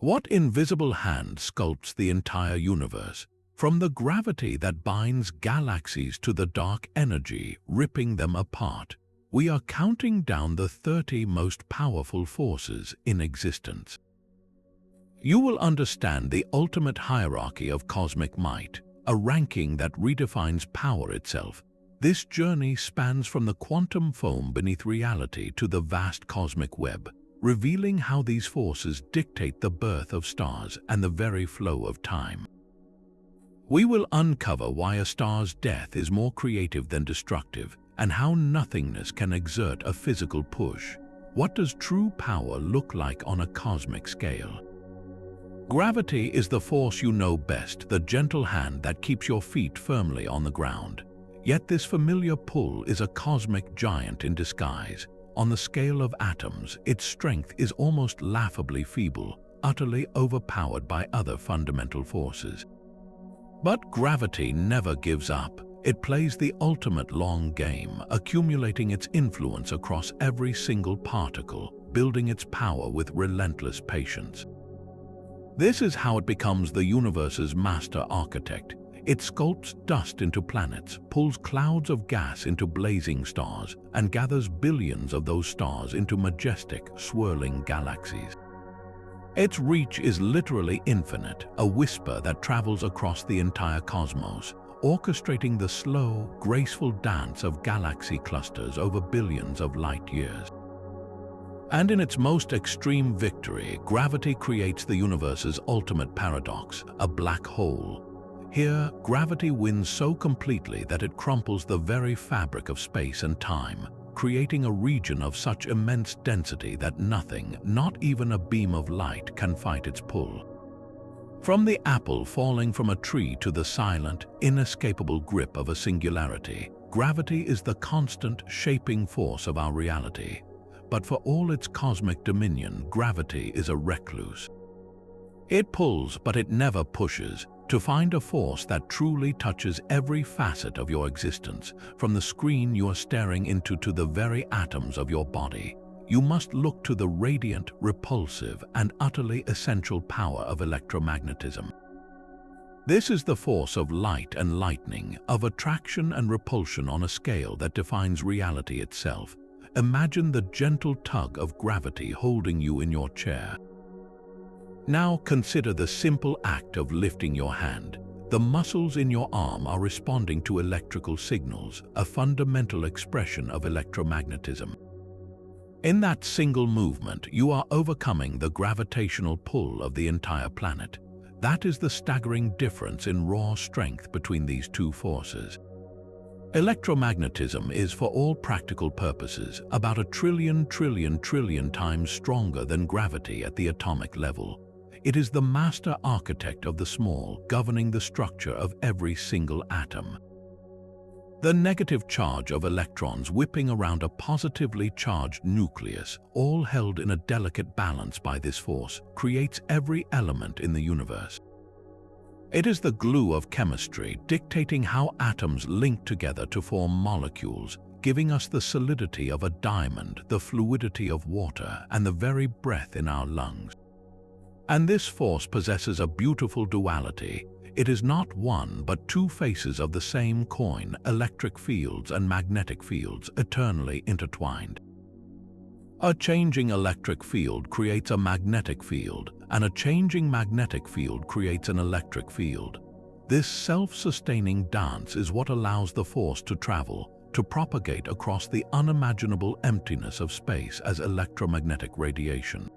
What invisible hand sculpts the entire universe? From the gravity that binds galaxies to the dark energy, ripping them apart, we are counting down the 30 most powerful forces in existence. You will understand the ultimate hierarchy of cosmic might, a ranking that redefines power itself. This journey spans from the quantum foam beneath reality to the vast cosmic web, revealing how these forces dictate the birth of stars and the very flow of time. We will uncover why a star's death is more creative than destructive, and how nothingness can exert a physical push. What does true power look like on a cosmic scale? Gravity is the force you know best, the gentle hand that keeps your feet firmly on the ground. Yet this familiar pull is a cosmic giant in disguise. On the scale of atoms, its strength is almost laughably feeble, utterly overpowered by other fundamental forces. But gravity never gives up. It plays the ultimate long game, accumulating its influence across every single particle, building its power with relentless patience. This is how it becomes the universe's master architect. It sculpts dust into planets, pulls clouds of gas into blazing stars, and gathers billions of those stars into majestic, swirling galaxies. Its reach is literally infinite, a whisper that travels across the entire cosmos, orchestrating the slow, graceful dance of galaxy clusters over billions of light years. And in its most extreme victory, gravity creates the universe's ultimate paradox, a black hole. Here, gravity wins so completely that it crumples the very fabric of space and time, creating a region of such immense density that nothing, not even a beam of light, can fight its pull. From the apple falling from a tree to the silent, inescapable grip of a singularity, gravity is the constant, shaping force of our reality. But for all its cosmic dominion, gravity is a recluse. It pulls, but it never pushes. To find a force that truly touches every facet of your existence, from the screen you are staring into to the very atoms of your body, you must look to the radiant, repulsive, and utterly essential power of electromagnetism. This is the force of light and lightning, of attraction and repulsion on a scale that defines reality itself. Imagine the gentle tug of gravity holding you in your chair. Now consider the simple act of lifting your hand. The muscles in your arm are responding to electrical signals, a fundamental expression of electromagnetism. In that single movement, you are overcoming the gravitational pull of the entire planet. That is the staggering difference in raw strength between these two forces. Electromagnetism is, for all practical purposes, about 1 trillion times stronger than gravity at the atomic level. It is the master architect of the small, governing the structure of every single atom. The negative charge of electrons whipping around a positively charged nucleus, all held in a delicate balance by this force, creates every element in the universe. It is the glue of chemistry, dictating how atoms link together to form molecules, giving us the solidity of a diamond, the fluidity of water, and the very breath in our lungs. And this force possesses a beautiful duality. It is not one but two faces of the same coin, electric fields and magnetic fields, eternally intertwined. A changing electric field creates a magnetic field, and a changing magnetic field creates an electric field. This self-sustaining dance is what allows the force to travel, to propagate across the unimaginable emptiness of space as electromagnetic radiation.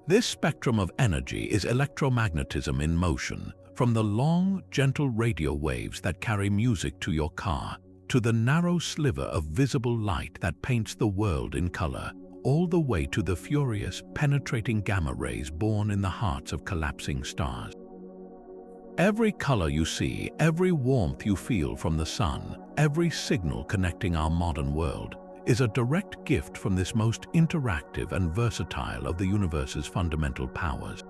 This spectrum of energy is electromagnetism in motion, from the long, gentle radio waves that carry music to your car, to the narrow sliver of visible light that paints the world in color, all the way to the furious, penetrating gamma rays born in the hearts of collapsing stars. Every color you see, every warmth you feel from the sun, every signal connecting our modern world, is a direct gift from this most interactive and versatile of the universe's fundamental powers.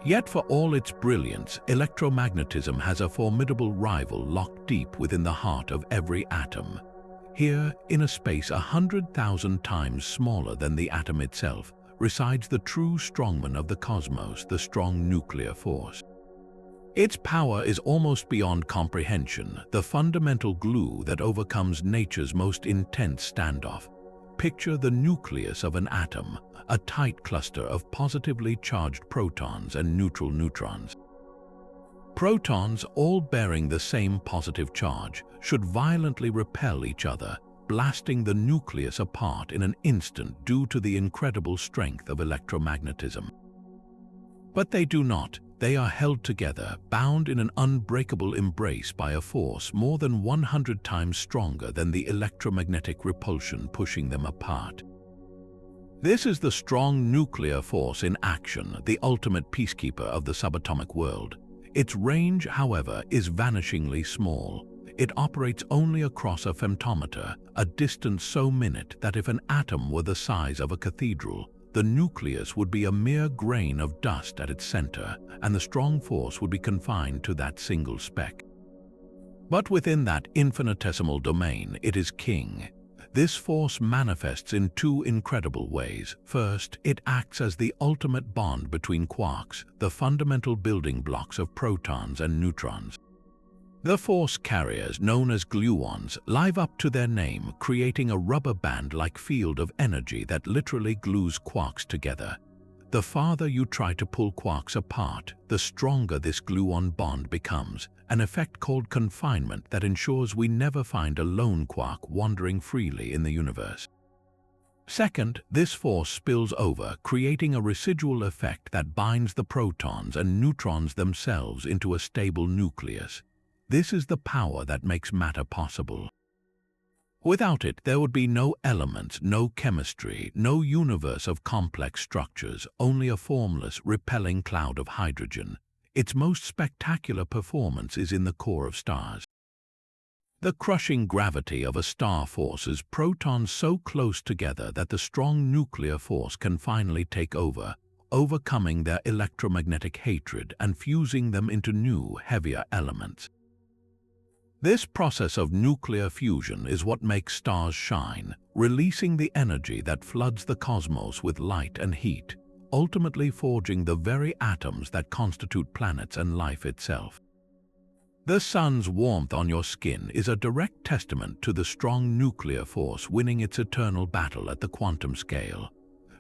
Yet for all its brilliance, electromagnetism has a formidable rival locked deep within the heart of every atom. Here, in a space 100,000 times smaller than the atom itself, resides the true strongman of the cosmos, the strong nuclear force. Its power is almost beyond comprehension, the fundamental glue that overcomes nature's most intense standoff. Picture the nucleus of an atom, a tight cluster of positively charged protons and neutral neutrons. Protons, all bearing the same positive charge, should violently repel each other, blasting the nucleus apart in an instant due to the incredible strength of electromagnetism. But they do not. They are held together, bound in an unbreakable embrace by a force more than 100 times stronger than the electromagnetic repulsion pushing them apart. This is the strong nuclear force in action, the ultimate peacekeeper of the subatomic world. Its range, however, is vanishingly small. It operates only across a femtometer, a distance so minute that if an atom were the size of a cathedral, the nucleus would be a mere grain of dust at its center, and the strong force would be confined to that single speck. But within that infinitesimal domain, it is king. This force manifests in two incredible ways. First, it acts as the ultimate bond between quarks, the fundamental building blocks of protons and neutrons. The force carriers, known as gluons, live up to their name, creating a rubber band-like field of energy that literally glues quarks together. The farther you try to pull quarks apart, the stronger this gluon bond becomes, an effect called confinement that ensures we never find a lone quark wandering freely in the universe. Second, this force spills over, creating a residual effect that binds the protons and neutrons themselves into a stable nucleus. This is the power that makes matter possible. Without it, there would be no elements, no chemistry, no universe of complex structures, only a formless, repelling cloud of hydrogen. Its most spectacular performance is in the core of stars. The crushing gravity of a star forces protons so close together that the strong nuclear force can finally take over, overcoming their electromagnetic hatred and fusing them into new, heavier elements. This process of nuclear fusion is what makes stars shine, releasing the energy that floods the cosmos with light and heat, ultimately forging the very atoms that constitute planets and life itself. The sun's warmth on your skin is a direct testament to the strong nuclear force winning its eternal battle at the quantum scale.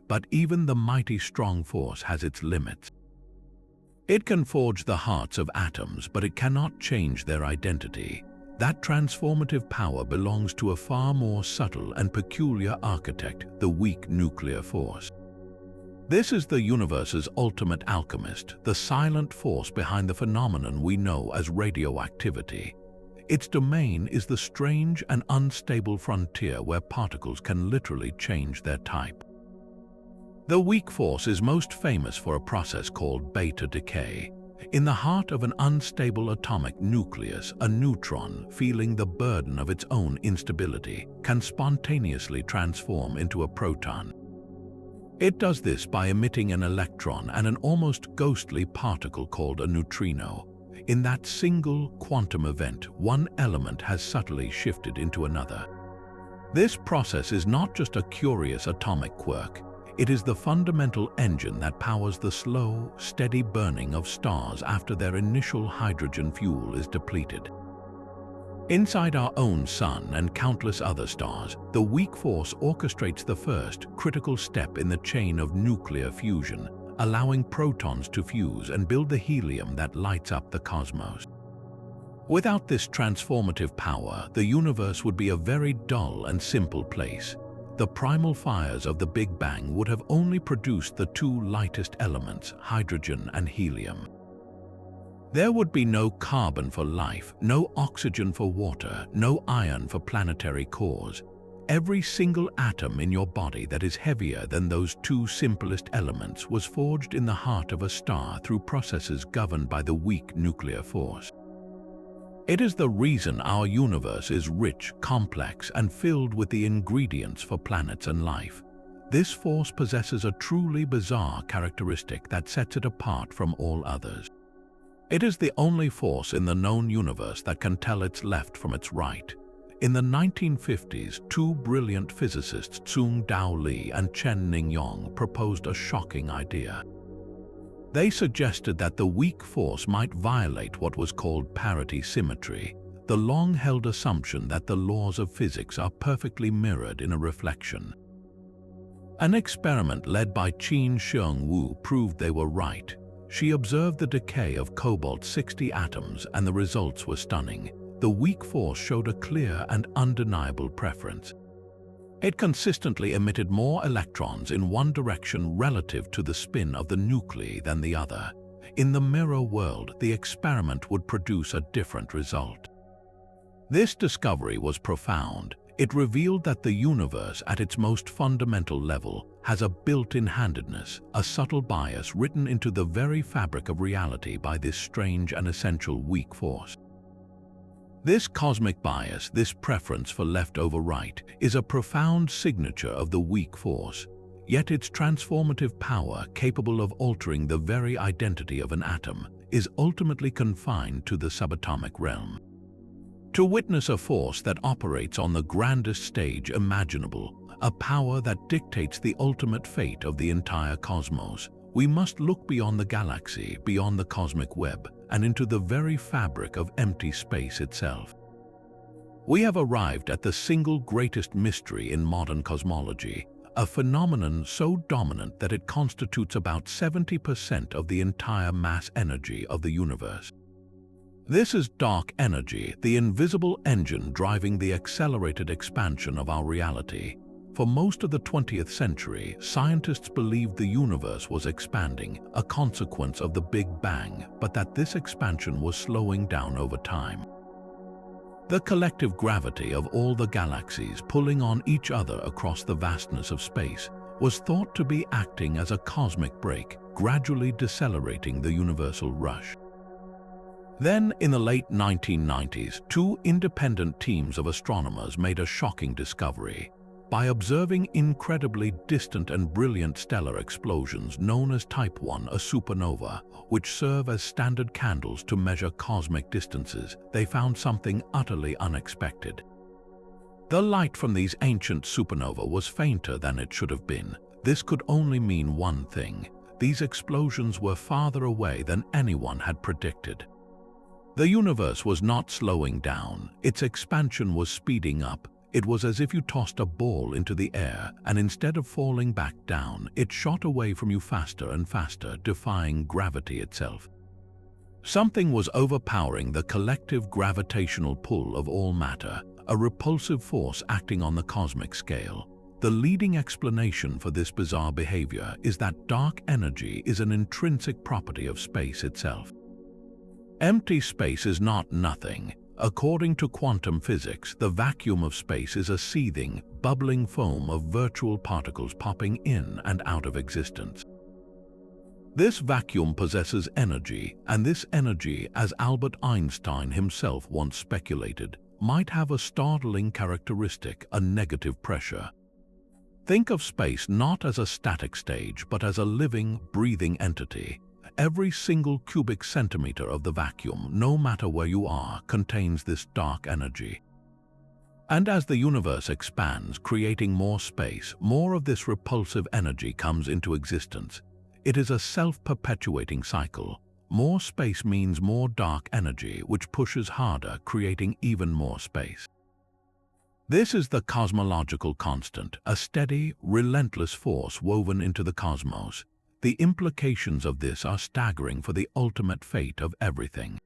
But even the mighty strong force has its limits. It can forge the hearts of atoms, but it cannot change their identity. That transformative power belongs to a far more subtle and peculiar architect, the weak nuclear force. This is the universe's ultimate alchemist, the silent force behind the phenomenon we know as radioactivity. Its domain is the strange and unstable frontier where particles can literally change their type. The weak force is most famous for a process called beta decay. In the heart of an unstable atomic nucleus, a neutron, feeling the burden of its own instability, can spontaneously transform into a proton. It does this by emitting an electron and an almost ghostly particle called a neutrino. In that single quantum event, one element has subtly shifted into another. This process is not just a curious atomic quirk. It is the fundamental engine that powers the slow, steady burning of stars after their initial hydrogen fuel is depleted. Inside our own sun and countless other stars, the weak force orchestrates the first, critical step in the chain of nuclear fusion, allowing protons to fuse and build the helium that lights up the cosmos. Without this transformative power, the universe would be a very dull and simple place. The primal fires of the Big Bang would have only produced the two lightest elements, hydrogen and helium. There would be no carbon for life, no oxygen for water, no iron for planetary cores. Every single atom in your body that is heavier than those two simplest elements was forged in the heart of a star through processes governed by the weak nuclear force. It is the reason our universe is rich, complex, and filled with the ingredients for planets and life. This force possesses a truly bizarre characteristic that sets it apart from all others. It is the only force in the known universe that can tell its left from its right. In the 1950s, two brilliant physicists, Tsung Dao Li and Chen Ning-yong, proposed a shocking idea. They suggested that the weak force might violate what was called parity symmetry, the long-held assumption that the laws of physics are perfectly mirrored in a reflection. An experiment led by Qin Xiong Wu proved they were right. She observed the decay of cobalt-60 atoms and the results were stunning. The weak force showed a clear and undeniable preference. It consistently emitted more electrons in one direction relative to the spin of the nuclei than the other. In the mirror world, the experiment would produce a different result. This discovery was profound. It revealed that the universe at its most fundamental level has a built-in handedness, a subtle bias written into the very fabric of reality by this strange and essential weak force. This cosmic bias, this preference for left over right, is a profound signature of the weak force, yet its transformative power, capable of altering the very identity of an atom, is ultimately confined to the subatomic realm. To witness a force that operates on the grandest stage imaginable, a power that dictates the ultimate fate of the entire cosmos, we must look beyond the galaxy, beyond the cosmic web, and into the very fabric of empty space itself. We have arrived at the single greatest mystery in modern cosmology, a phenomenon so dominant that it constitutes about 70% of the entire mass energy of the universe. This is dark energy, the invisible engine driving the accelerated expansion of our reality. For most of the 20th century, scientists believed the universe was expanding, a consequence of the Big Bang, but that this expansion was slowing down over time. The collective gravity of all the galaxies pulling on each other across the vastness of space was thought to be acting as a cosmic brake, gradually decelerating the universal rush. Then, in the late 1990s, two independent teams of astronomers made a shocking discovery. By observing incredibly distant and brilliant stellar explosions known as Type 1, a supernova, which serve as standard candles to measure cosmic distances, they found something utterly unexpected. The light from these ancient supernovae was fainter than it should have been. This could only mean one thing: these explosions were farther away than anyone had predicted. The universe was not slowing down, its expansion was speeding up. It was as if you tossed a ball into the air, and instead of falling back down, it shot away from you faster and faster, defying gravity itself. Something was overpowering the collective gravitational pull of all matter, a repulsive force acting on the cosmic scale. The leading explanation for this bizarre behavior is that dark energy is an intrinsic property of space itself. Empty space is not nothing. According to quantum physics, the vacuum of space is a seething, bubbling foam of virtual particles popping in and out of existence. This vacuum possesses energy, and this energy, as Albert Einstein himself once speculated, might have a startling characteristic: a negative pressure. Think of space not as a static stage, but as a living, breathing entity. Every single cubic centimeter of the vacuum, no matter where you are, contains this dark energy. And as the universe expands, creating more space, more of this repulsive energy comes into existence. It is a self-perpetuating cycle. More space means more dark energy, which pushes harder, creating even more space. This is the cosmological constant, a steady, relentless force woven into the cosmos. The implications of this are staggering for the ultimate fate of everything.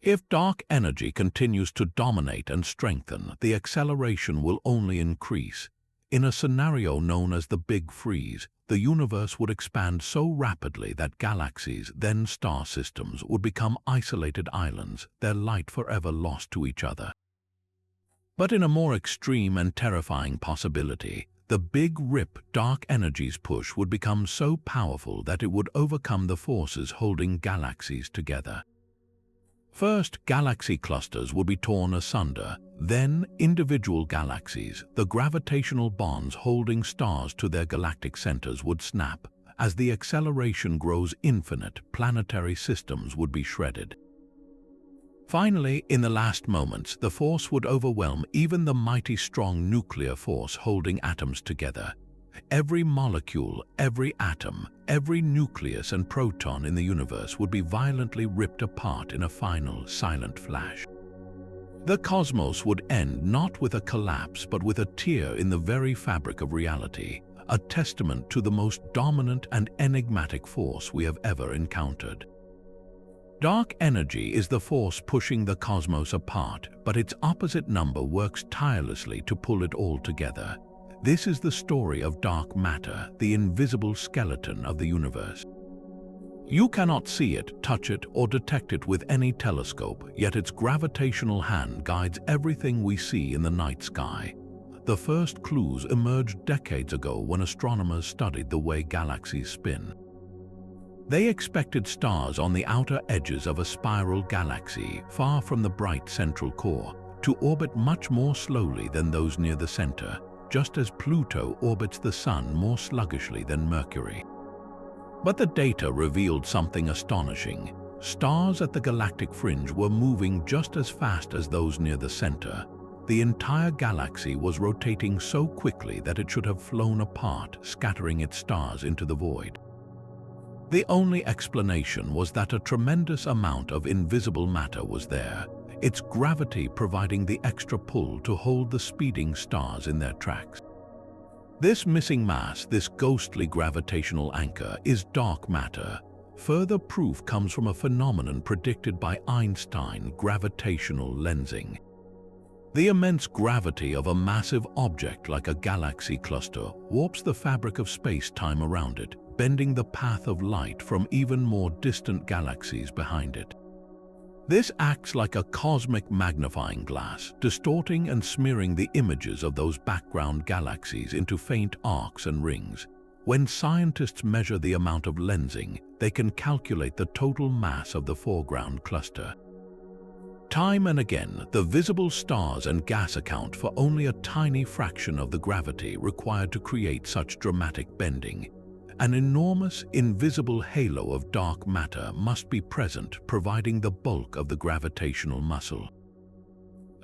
If dark energy continues to dominate and strengthen, the acceleration will only increase. In a scenario known as the Big Freeze, the universe would expand so rapidly that galaxies, then star systems, would become isolated islands, their light forever lost to each other. But in a more extreme and terrifying possibility, the Big Rip, dark energy's push would become so powerful that it would overcome the forces holding galaxies together. First, galaxy clusters would be torn asunder, then individual galaxies, the gravitational bonds holding stars to their galactic centers, would snap. As the acceleration grows infinite, planetary systems would be shredded. Finally, in the last moments, the force would overwhelm even the mighty strong nuclear force holding atoms together. Every molecule, every atom, every nucleus and proton in the universe would be violently ripped apart in a final, silent flash. The cosmos would end not with a collapse but with a tear in the very fabric of reality, a testament to the most dominant and enigmatic force we have ever encountered. Dark energy is the force pushing the cosmos apart, but its opposite number works tirelessly to pull it all together. This is the story of dark matter, the invisible skeleton of the universe. You cannot see it, touch it, or detect it with any telescope, yet its gravitational hand guides everything we see in the night sky. The first clues emerged decades ago when astronomers studied the way galaxies spin. They expected stars on the outer edges of a spiral galaxy, far from the bright central core, to orbit much more slowly than those near the center, just as Pluto orbits the Sun more sluggishly than Mercury. But the data revealed something astonishing. Stars at the galactic fringe were moving just as fast as those near the center. The entire galaxy was rotating so quickly that it should have flown apart, scattering its stars into the void. The only explanation was that a tremendous amount of invisible matter was there, its gravity providing the extra pull to hold the speeding stars in their tracks. This missing mass, this ghostly gravitational anchor, is dark matter. Further proof comes from a phenomenon predicted by Einstein: gravitational lensing. The immense gravity of a massive object like a galaxy cluster warps the fabric of space-time around it, bending the path of light from even more distant galaxies behind it. This acts like a cosmic magnifying glass, distorting and smearing the images of those background galaxies into faint arcs and rings. When scientists measure the amount of lensing, they can calculate the total mass of the foreground cluster. Time and again, the visible stars and gas account for only a tiny fraction of the gravity required to create such dramatic bending. An enormous, invisible halo of dark matter must be present, providing the bulk of the gravitational muscle.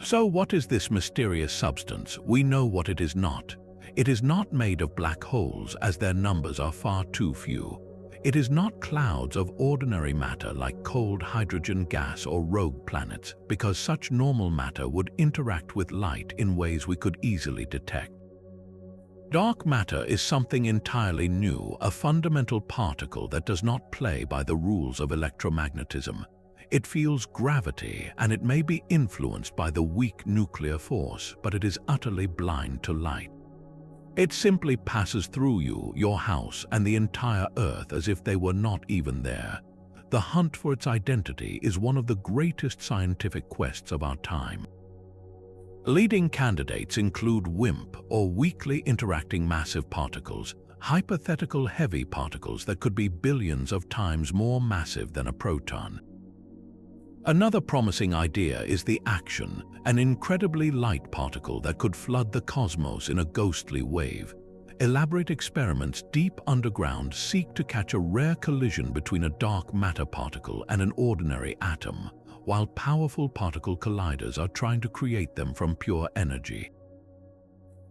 So what is this mysterious substance? We know what it is not. It is not made of black holes, as their numbers are far too few. It is not clouds of ordinary matter like cold hydrogen gas or rogue planets, because such normal matter would interact with light in ways we could easily detect. Dark matter is something entirely new, a fundamental particle that does not play by the rules of electromagnetism. It feels gravity, and it may be influenced by the weak nuclear force, but it is utterly blind to light. It simply passes through you, your house, and the entire Earth as if they were not even there. The hunt for its identity is one of the greatest scientific quests of our time. Leading candidates include WIMP, or weakly interacting massive particles, hypothetical heavy particles that could be billions of times more massive than a proton. Another promising idea is the action, an incredibly light particle that could flood the cosmos in a ghostly wave. Elaborate experiments deep underground seek to catch a rare collision between a dark matter particle and an ordinary atom, while powerful particle colliders are trying to create them from pure energy.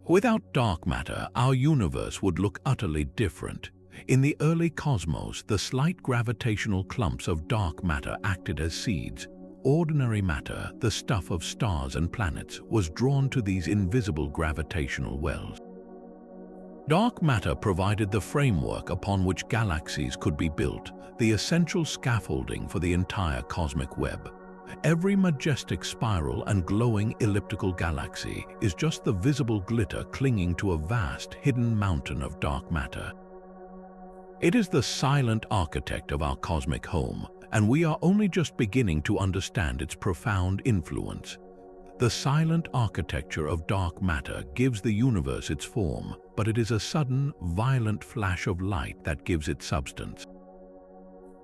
Without dark matter, our universe would look utterly different. In the early cosmos, the slight gravitational clumps of dark matter acted as seeds. Ordinary matter, the stuff of stars and planets, was drawn to these invisible gravitational wells. Dark matter provided the framework upon which galaxies could be built, the essential scaffolding for the entire cosmic web. Every majestic spiral and glowing elliptical galaxy is just the visible glitter clinging to a vast hidden mountain of dark matter. It is the silent architect of our cosmic home, and we are only just beginning to understand its profound influence. The silent architecture of dark matter gives the universe its form, but it is a sudden, violent flash of light that gives it substance.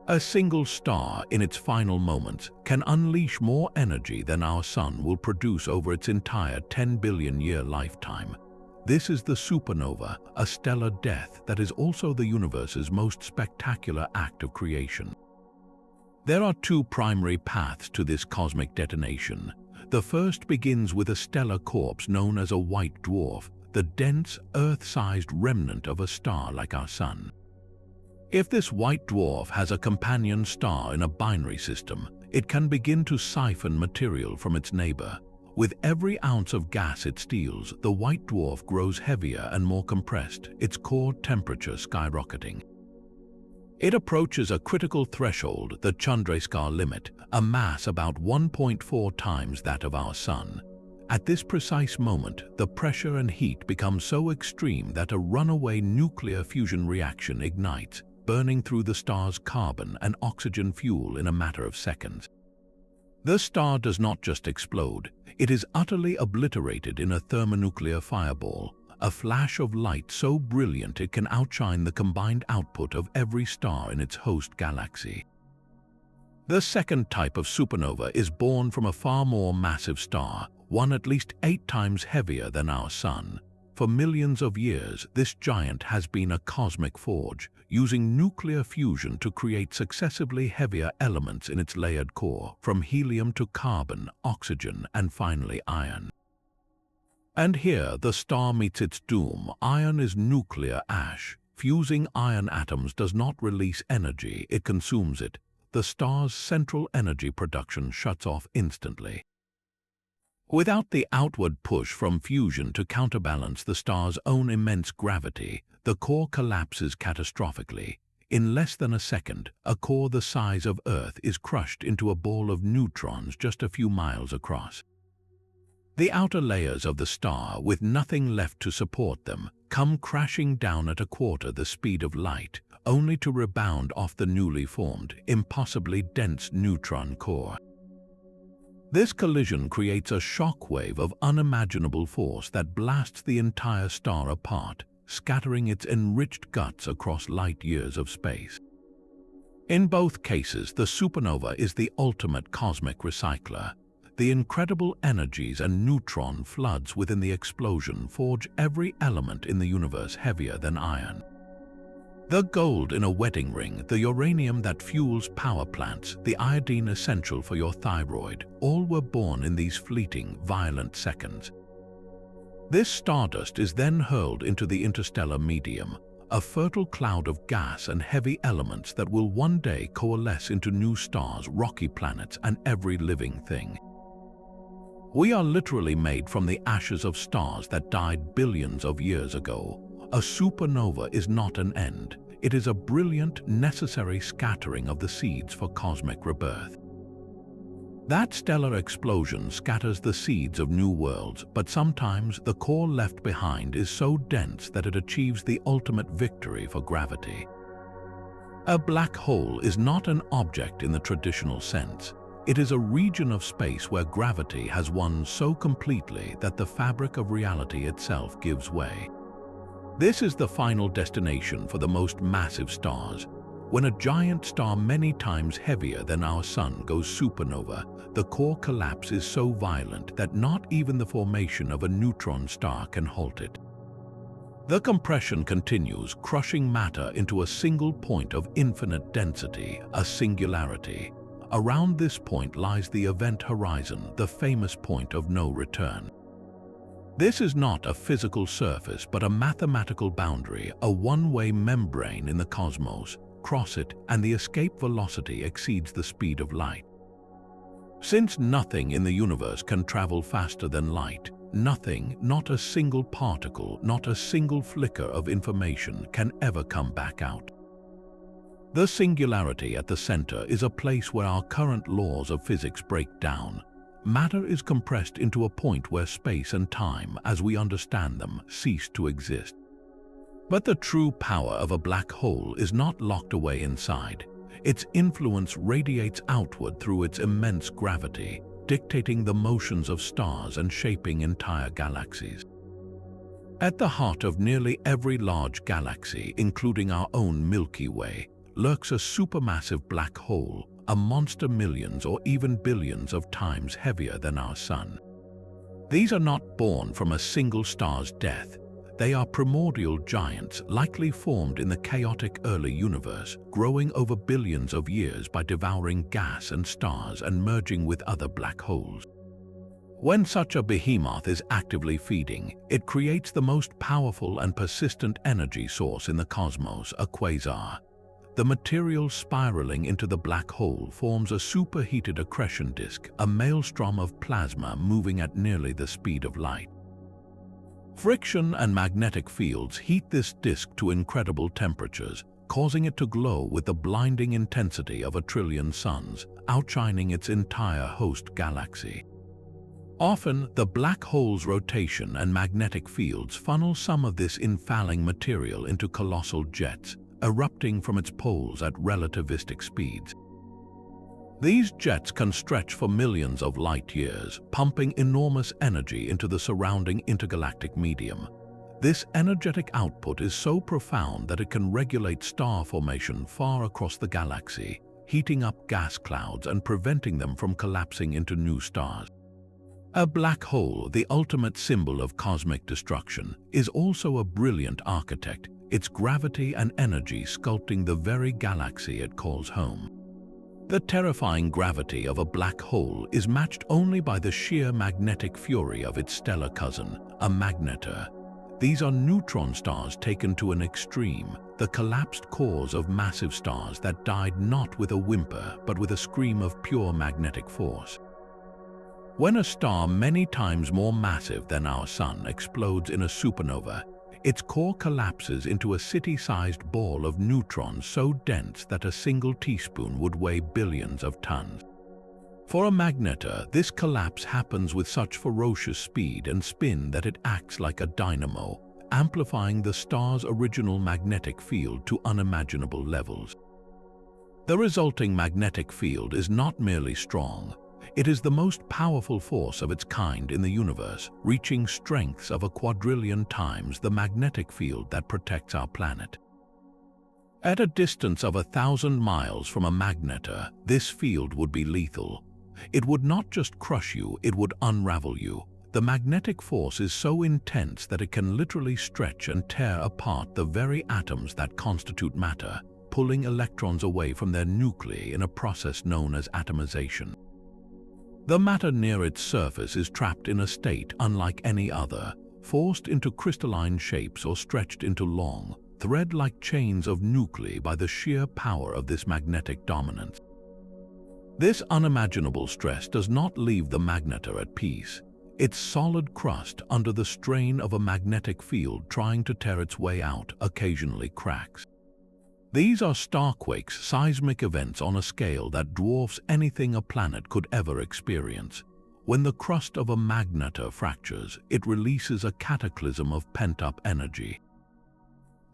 A single star in its final moments can unleash more energy than our Sun will produce over its entire 10 billion-year lifetime. This is the supernova, a stellar death that is also the universe's most spectacular act of creation. There are two primary paths to this cosmic detonation. The first begins with a stellar corpse known as a white dwarf, the dense, Earth-sized remnant of a star like our Sun. If this white dwarf has a companion star in a binary system, it can begin to siphon material from its neighbor. With every ounce of gas it steals, the white dwarf grows heavier and more compressed, its core temperature skyrocketing. It approaches a critical threshold, the Chandrasekhar limit, a mass about 1.4 times that of our Sun. At this precise moment, the pressure and heat become so extreme that a runaway nuclear fusion reaction ignites, burning through the star's carbon and oxygen fuel in a matter of seconds. The star does not just explode, it is utterly obliterated in a thermonuclear fireball, a flash of light so brilliant it can outshine the combined output of every star in its host galaxy. The second type of supernova is born from a far more massive star, one at least 8 times heavier than our Sun. For millions of years, this giant has been a cosmic forge, using nuclear fusion to create successively heavier elements in its layered core, from helium to carbon, oxygen, and finally iron. And here, the star meets its doom. Iron is nuclear ash. Fusing iron atoms does not release energy, it consumes it. The star's central energy production shuts off instantly. Without the outward push from fusion to counterbalance the star's own immense gravity, the core collapses catastrophically. In less than a second, a core the size of Earth is crushed into a ball of neutrons just a few miles across. The outer layers of the star, with nothing left to support them, come crashing down at a quarter the speed of light, only to rebound off the newly formed, impossibly dense neutron core. This collision creates a shockwave of unimaginable force that blasts the entire star apart, scattering its enriched guts across light years of space. In both cases, the supernova is the ultimate cosmic recycler. The incredible energies and neutron floods within the explosion forge every element in the universe heavier than iron. The gold in a wedding ring, the uranium that fuels power plants, the iodine essential for your thyroid, all were born in these fleeting, violent seconds. This stardust is then hurled into the interstellar medium, a fertile cloud of gas and heavy elements that will one day coalesce into new stars, rocky planets, and every living thing. We are literally made from the ashes of stars that died billions of years ago. A supernova is not an end. It is a brilliant, necessary scattering of the seeds for cosmic rebirth. That stellar explosion scatters the seeds of new worlds, but sometimes the core left behind is so dense that it achieves the ultimate victory for gravity. A black hole is not an object in the traditional sense. It is a region of space where gravity has won so completely that the fabric of reality itself gives way. This is the final destination for the most massive stars. When a giant star many times heavier than our Sun goes supernova, the core collapse is so violent that not even the formation of a neutron star can halt it. The compression continues, crushing matter into a single point of infinite density, a singularity. Around this point lies the event horizon, the famous point of no return. This is not a physical surface, but a mathematical boundary, a one-way membrane in the cosmos. Cross it, and the escape velocity exceeds the speed of light. Since nothing in the universe can travel faster than light, nothing, not a single particle, not a single flicker of information can ever come back out. The singularity at the center is a place where our current laws of physics break down. Matter is compressed into a point where space and time, as we understand them, cease to exist. But the true power of a black hole is not locked away inside. Its influence radiates outward through its immense gravity, dictating the motions of stars and shaping entire galaxies. At the heart of nearly every large galaxy, including our own Milky Way, lurks a supermassive black hole, a monster millions or even billions of times heavier than our Sun. These are not born from a single star's death. They are primordial giants likely formed in the chaotic early universe, growing over billions of years by devouring gas and stars and merging with other black holes. When such a behemoth is actively feeding, it creates the most powerful and persistent energy source in the cosmos, a quasar. The material spiraling into the black hole forms a superheated accretion disk, a maelstrom of plasma moving at nearly the speed of light. Friction and magnetic fields heat this disk to incredible temperatures, causing it to glow with the blinding intensity of 1 trillion suns, outshining its entire host galaxy. Often, the black hole's rotation and magnetic fields funnel some of this infalling material into colossal jets, erupting from its poles at relativistic speeds. These jets can stretch for millions of light years, pumping enormous energy into the surrounding intergalactic medium. This energetic output is so profound that it can regulate star formation far across the galaxy, heating up gas clouds and preventing them from collapsing into new stars. A black hole, the ultimate symbol of cosmic destruction, is also a brilliant architect, its gravity and energy sculpting the very galaxy it calls home. The terrifying gravity of a black hole is matched only by the sheer magnetic fury of its stellar cousin, a magnetar. These are neutron stars taken to an extreme, the collapsed cores of massive stars that died not with a whimper but with a scream of pure magnetic force. When a star many times more massive than our Sun explodes in a supernova, its core collapses into a city-sized ball of neutrons so dense that a single teaspoon would weigh billions of tons. For a magnetar, this collapse happens with such ferocious speed and spin that it acts like a dynamo, amplifying the star's original magnetic field to unimaginable levels. The resulting magnetic field is not merely strong. It is the most powerful force of its kind in the universe, reaching strengths of 1,000,000,000 times the magnetic field that protects our planet. At a distance of 1,000 miles from a magnetar, this field would be lethal. It would not just crush you, it would unravel you. The magnetic force is so intense that it can literally stretch and tear apart the very atoms that constitute matter, pulling electrons away from their nuclei in a process known as atomization. The matter near its surface is trapped in a state unlike any other, forced into crystalline shapes or stretched into long, thread-like chains of nuclei by the sheer power of this magnetic dominance. This unimaginable stress does not leave the magnetar at peace. Its solid crust, under the strain of a magnetic field trying to tear its way out, occasionally cracks. These are starquakes, seismic events on a scale that dwarfs anything a planet could ever experience. When the crust of a magnetar fractures, it releases a cataclysm of pent-up energy.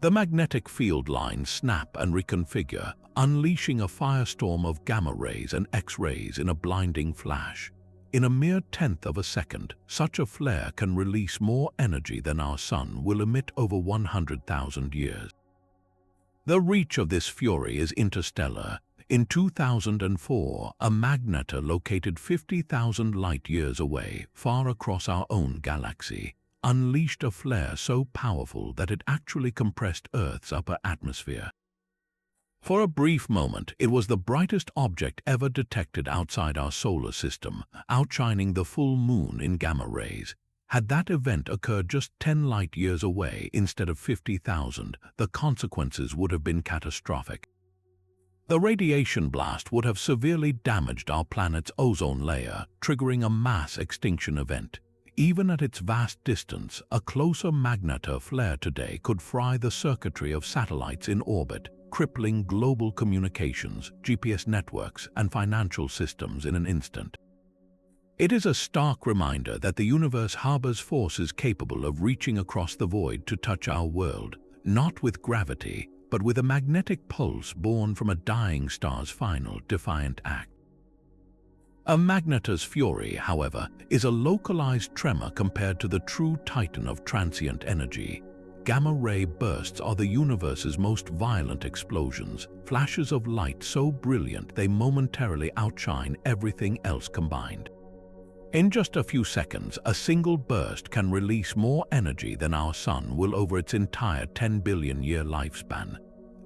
The magnetic field lines snap and reconfigure, unleashing a firestorm of gamma rays and X-rays in a blinding flash. In a mere tenth of a second, such a flare can release more energy than our Sun will emit over 100,000 years. The reach of this fury is interstellar. In 2004, a magnetar located 50,000 light-years away, far across our own galaxy, unleashed a flare so powerful that it actually compressed Earth's upper atmosphere. For a brief moment, it was the brightest object ever detected outside our solar system, outshining the full moon in gamma rays. Had that event occurred just 10 light-years away instead of 50,000, the consequences would have been catastrophic. The radiation blast would have severely damaged our planet's ozone layer, triggering a mass extinction event. Even at its vast distance, a closer magnetar flare today could fry the circuitry of satellites in orbit, crippling global communications, GPS networks, and financial systems in an instant. It is a stark reminder that the universe harbors forces capable of reaching across the void to touch our world, not with gravity, but with a magnetic pulse born from a dying star's final, defiant act. A magnetar's fury, however, is a localized tremor compared to the true titan of transient energy. Gamma-ray bursts are the universe's most violent explosions, flashes of light so brilliant they momentarily outshine everything else combined. In just a few seconds, a single burst can release more energy than our Sun will over its entire 10 billion year lifespan.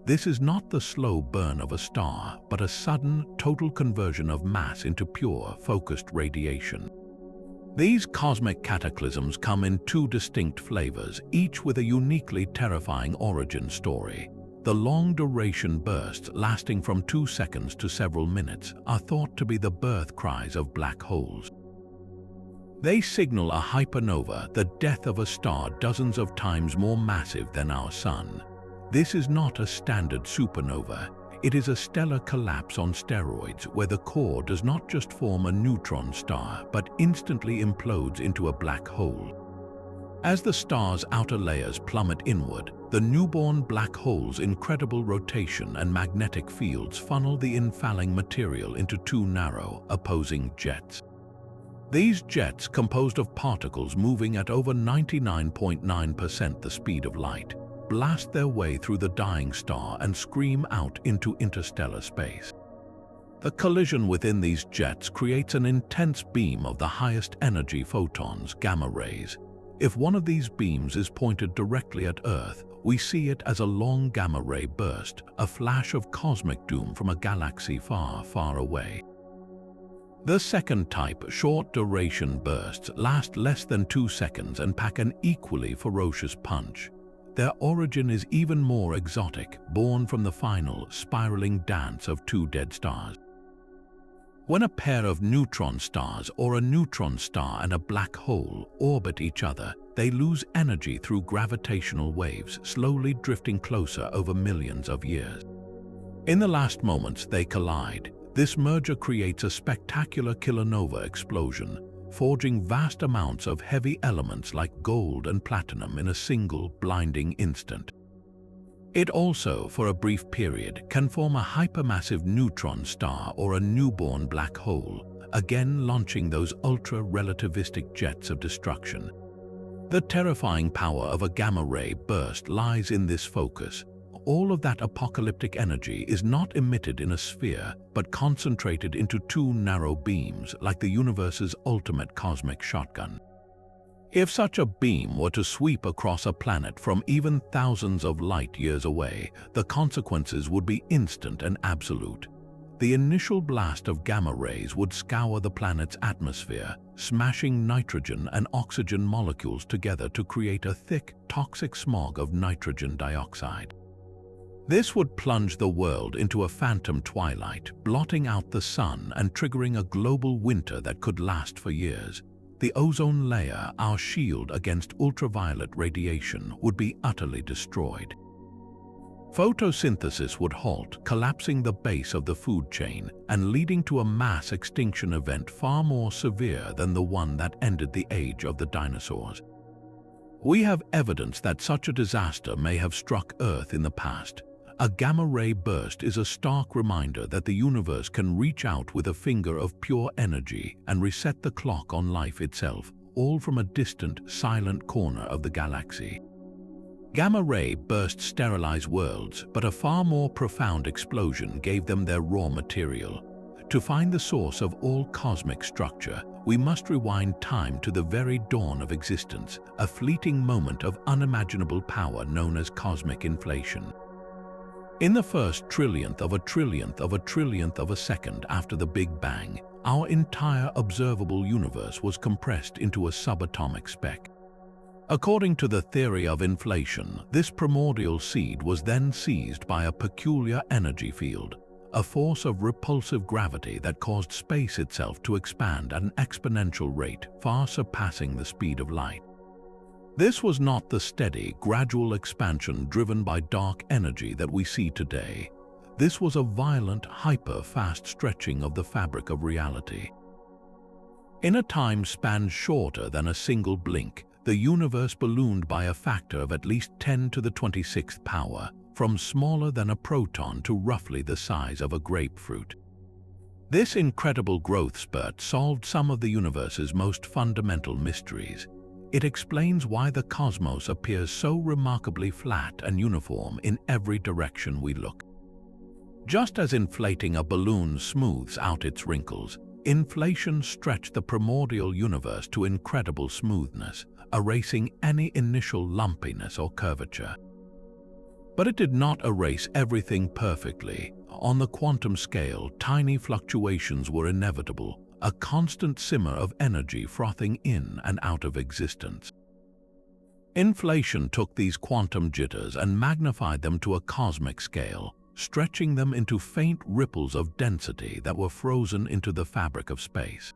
This is not the slow burn of a star, but a sudden, total conversion of mass into pure, focused radiation. These cosmic cataclysms come in two distinct flavors, each with a uniquely terrifying origin story. The long-duration bursts, lasting from 2 seconds to several minutes, are thought to be the birth cries of black holes. They signal a hypernova, the death of a star dozens of times more massive than our Sun. This is not a standard supernova. It is a stellar collapse on steroids where the core does not just form a neutron star but instantly implodes into a black hole. As the star's outer layers plummet inward, the newborn black hole's incredible rotation and magnetic fields funnel the infalling material into two narrow, opposing jets. These jets, composed of particles moving at over 99.9% the speed of light, blast their way through the dying star and scream out into interstellar space. The collision within these jets creates an intense beam of the highest energy photons, gamma rays. If one of these beams is pointed directly at Earth, we see it as a long gamma ray burst, a flash of cosmic doom from a galaxy far, far away. The second type, short-duration bursts, last less than 2 seconds and pack an equally ferocious punch. Their origin is even more exotic, born from the final, spiraling dance of two dead stars. When a pair of neutron stars or a neutron star and a black hole orbit each other, they lose energy through gravitational waves, slowly drifting closer over millions of years. In the last moments they collide. This merger creates a spectacular kilonova explosion, forging vast amounts of heavy elements like gold and platinum in a single, blinding instant. It also, for a brief period, can form a hypermassive neutron star or a newborn black hole, again launching those ultra-relativistic jets of destruction. The terrifying power of a gamma-ray burst lies in this focus. All of that apocalyptic energy is not emitted in a sphere, but concentrated into two narrow beams, like the universe's ultimate cosmic shotgun. If such a beam were to sweep across a planet from even thousands of light years away, the consequences would be instant and absolute. The initial blast of gamma rays would scour the planet's atmosphere, smashing nitrogen and oxygen molecules together to create a thick, toxic smog of nitrogen dioxide. This would plunge the world into a phantom twilight, blotting out the sun and triggering a global winter that could last for years. The ozone layer, our shield against ultraviolet radiation, would be utterly destroyed. Photosynthesis would halt, collapsing the base of the food chain and leading to a mass extinction event far more severe than the one that ended the age of the dinosaurs. We have evidence that such a disaster may have struck Earth in the past. A gamma-ray burst is a stark reminder that the universe can reach out with a finger of pure energy and reset the clock on life itself, all from a distant, silent corner of the galaxy. Gamma-ray bursts sterilize worlds, but a far more profound explosion gave them their raw material. To find the source of all cosmic structure, we must rewind time to the very dawn of existence, a fleeting moment of unimaginable power known as cosmic inflation. In the first trillionth of a trillionth of a trillionth of a second after the Big Bang, our entire observable universe was compressed into a subatomic speck. According to the theory of inflation, this primordial seed was then seized by a peculiar energy field, a force of repulsive gravity that caused space itself to expand at an exponential rate far surpassing the speed of light. This was not the steady, gradual expansion driven by dark energy that we see today. This was a violent, hyper-fast stretching of the fabric of reality. In a time span shorter than a single blink, the universe ballooned by a factor of at least 10 to the 26th power, from smaller than a proton to roughly the size of a grapefruit. This incredible growth spurt solved some of the universe's most fundamental mysteries. It explains why the cosmos appears so remarkably flat and uniform in every direction we look. Just as inflating a balloon smooths out its wrinkles, Inflation stretched the primordial universe to incredible smoothness, erasing any initial lumpiness or curvature. But it did not erase everything perfectly. On the quantum scale, tiny fluctuations were inevitable, a constant simmer of energy frothing in and out of existence. Inflation took these quantum jitters and magnified them to a cosmic scale, stretching them into faint ripples of density that were frozen into the fabric of space.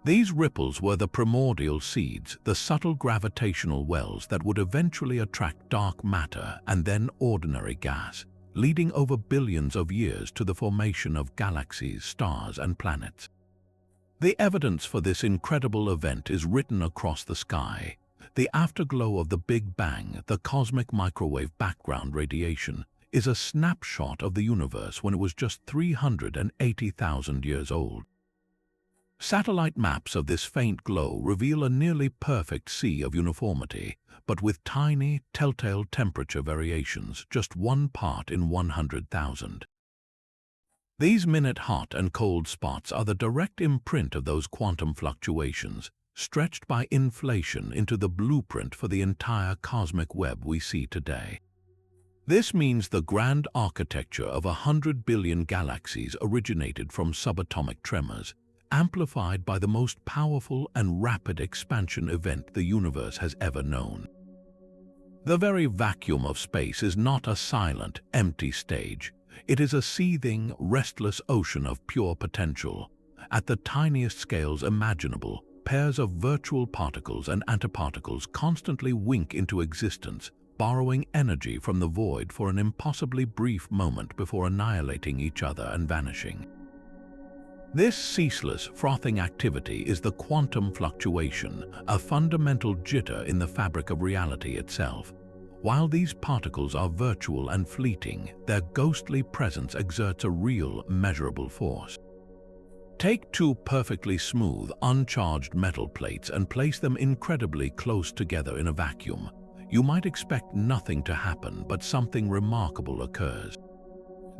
These ripples were the primordial seeds, the subtle gravitational wells that would eventually attract dark matter and then ordinary gas, leading over billions of years to the formation of galaxies, stars, and planets. The evidence for this incredible event is written across the sky. The afterglow of the Big Bang, the cosmic microwave background radiation, is a snapshot of the universe when it was just 380,000 years old. Satellite maps of this faint glow reveal a nearly perfect sea of uniformity, but with tiny, telltale temperature variations, just 1 part in 100,000. These minute-hot and cold spots are the direct imprint of those quantum fluctuations, stretched by inflation into the blueprint for the entire cosmic web we see today. This means the grand architecture of 100 billion galaxies originated from subatomic tremors, amplified by the most powerful and rapid expansion event the universe has ever known. The very vacuum of space is not a silent, empty stage. It is a seething, restless ocean of pure potential. At the tiniest scales imaginable, pairs of virtual particles and antiparticles constantly wink into existence, borrowing energy from the void for an impossibly brief moment before annihilating each other and vanishing. This ceaseless, frothing activity is the quantum fluctuation, a fundamental jitter in the fabric of reality itself. While these particles are virtual and fleeting, their ghostly presence exerts a real, measurable force. Take 2 perfectly smooth, uncharged metal plates and place them incredibly close together in a vacuum. You might expect nothing to happen, but something remarkable occurs.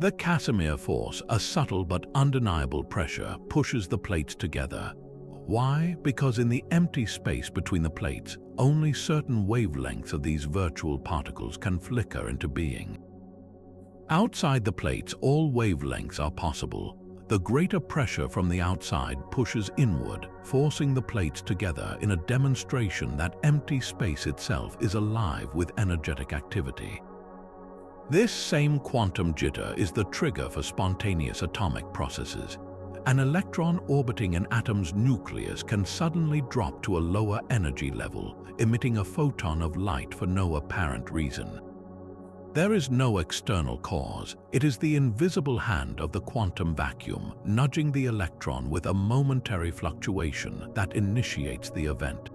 The Casimir force, a subtle but undeniable pressure, pushes the plates together. Why? Because in the empty space between the plates, only certain wavelengths of these virtual particles can flicker into being. Outside the plates, all wavelengths are possible. The greater pressure from the outside pushes inward, forcing the plates together in a demonstration that empty space itself is alive with energetic activity. This same quantum jitter is the trigger for spontaneous atomic processes. An electron orbiting an atom's nucleus can suddenly drop to a lower energy level, emitting a photon of light for no apparent reason. There is no external cause. It is the invisible hand of the quantum vacuum, nudging the electron with a momentary fluctuation that initiates the event.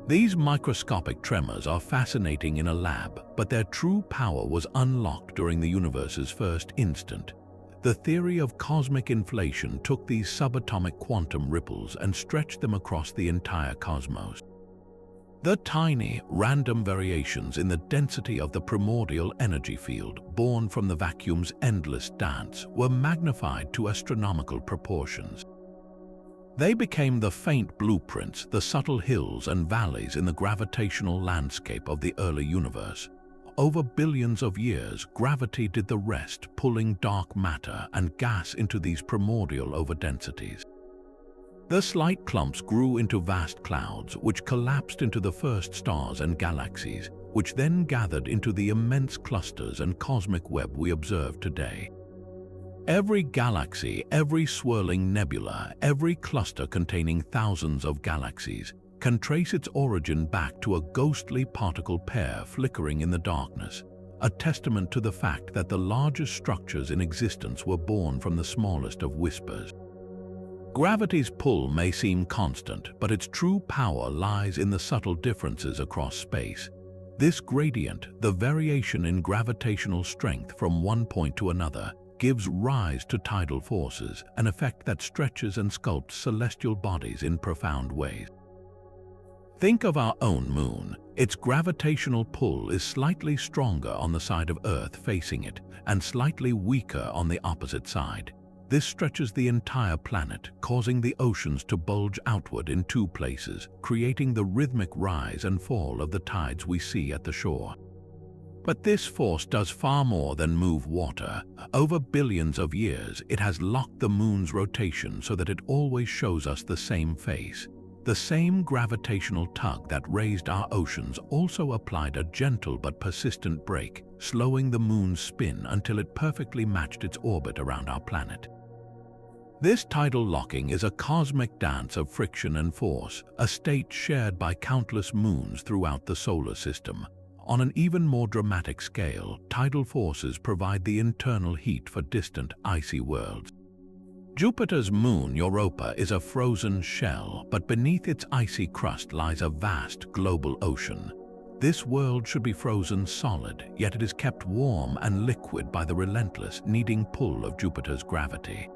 These microscopic tremors are fascinating in a lab, but their true power was unlocked during the universe's first instant. The theory of cosmic inflation took these subatomic quantum ripples and stretched them across the entire cosmos. The tiny, random variations in the density of the primordial energy field, born from the vacuum's endless dance, were magnified to astronomical proportions. They became the faint blueprints, the subtle hills and valleys in the gravitational landscape of the early universe. Over billions of years, gravity did the rest, pulling dark matter and gas into these primordial overdensities. The slight clumps grew into vast clouds, which collapsed into the first stars and galaxies, which then gathered into the immense clusters and cosmic web we observe today. Every galaxy, every swirling nebula, every cluster containing thousands of galaxies, can trace its origin back to a ghostly particle pair flickering in the darkness, a testament to the fact that the largest structures in existence were born from the smallest of whispers. Gravity's pull may seem constant, but its true power lies in the subtle differences across space. This gradient, the variation in gravitational strength from one point to another, gives rise to tidal forces, an effect that stretches and sculpts celestial bodies in profound ways. Think of our own moon. Its gravitational pull is slightly stronger on the side of Earth facing it, and slightly weaker on the opposite side. This stretches the entire planet, causing the oceans to bulge outward in two places, creating the rhythmic rise and fall of the tides we see at the shore. But this force does far more than move water. Over billions of years, it has locked the moon's rotation so that it always shows us the same face. The same gravitational tug that raised our oceans also applied a gentle but persistent brake, slowing the moon's spin until it perfectly matched its orbit around our planet. This tidal locking is a cosmic dance of friction and force, a state shared by countless moons throughout the solar system. On an even more dramatic scale, tidal forces provide the internal heat for distant, icy worlds. Jupiter's moon, Europa, is a frozen shell, but beneath its icy crust lies a vast global ocean. This world should be frozen solid, yet it is kept warm and liquid by the relentless, kneading pull of Jupiter's gravity.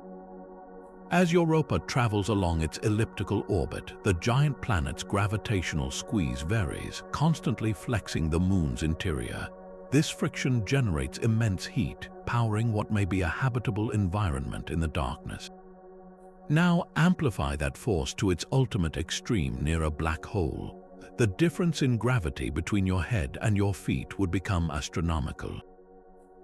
As Europa travels along its elliptical orbit, the giant planet's gravitational squeeze varies, constantly flexing the moon's interior. This friction generates immense heat, powering what may be a habitable environment in the darkness. Now amplify that force to its ultimate extreme near a black hole. The difference in gravity between your head and your feet would become astronomical.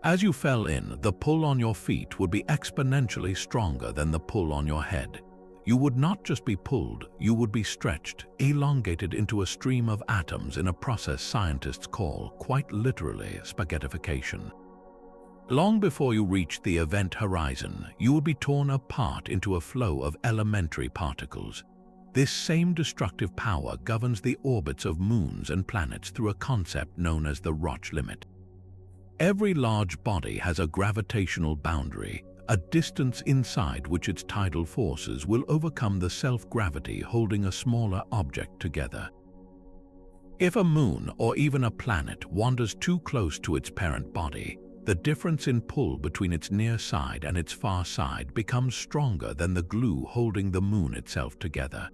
As you fell in, the pull on your feet would be exponentially stronger than the pull on your head. You would not just be pulled, you would be stretched, elongated into a stream of atoms in a process scientists call, quite literally, spaghettification. Long before you reach the event horizon, you would be torn apart into a flow of elementary particles. This same destructive power governs the orbits of moons and planets through a concept known as the Roche limit. Every large body has a gravitational boundary, a distance inside which its tidal forces will overcome the self-gravity holding a smaller object together. If a moon or even a planet wanders too close to its parent body, the difference in pull between its near side and its far side becomes stronger than the glue holding the moon itself together.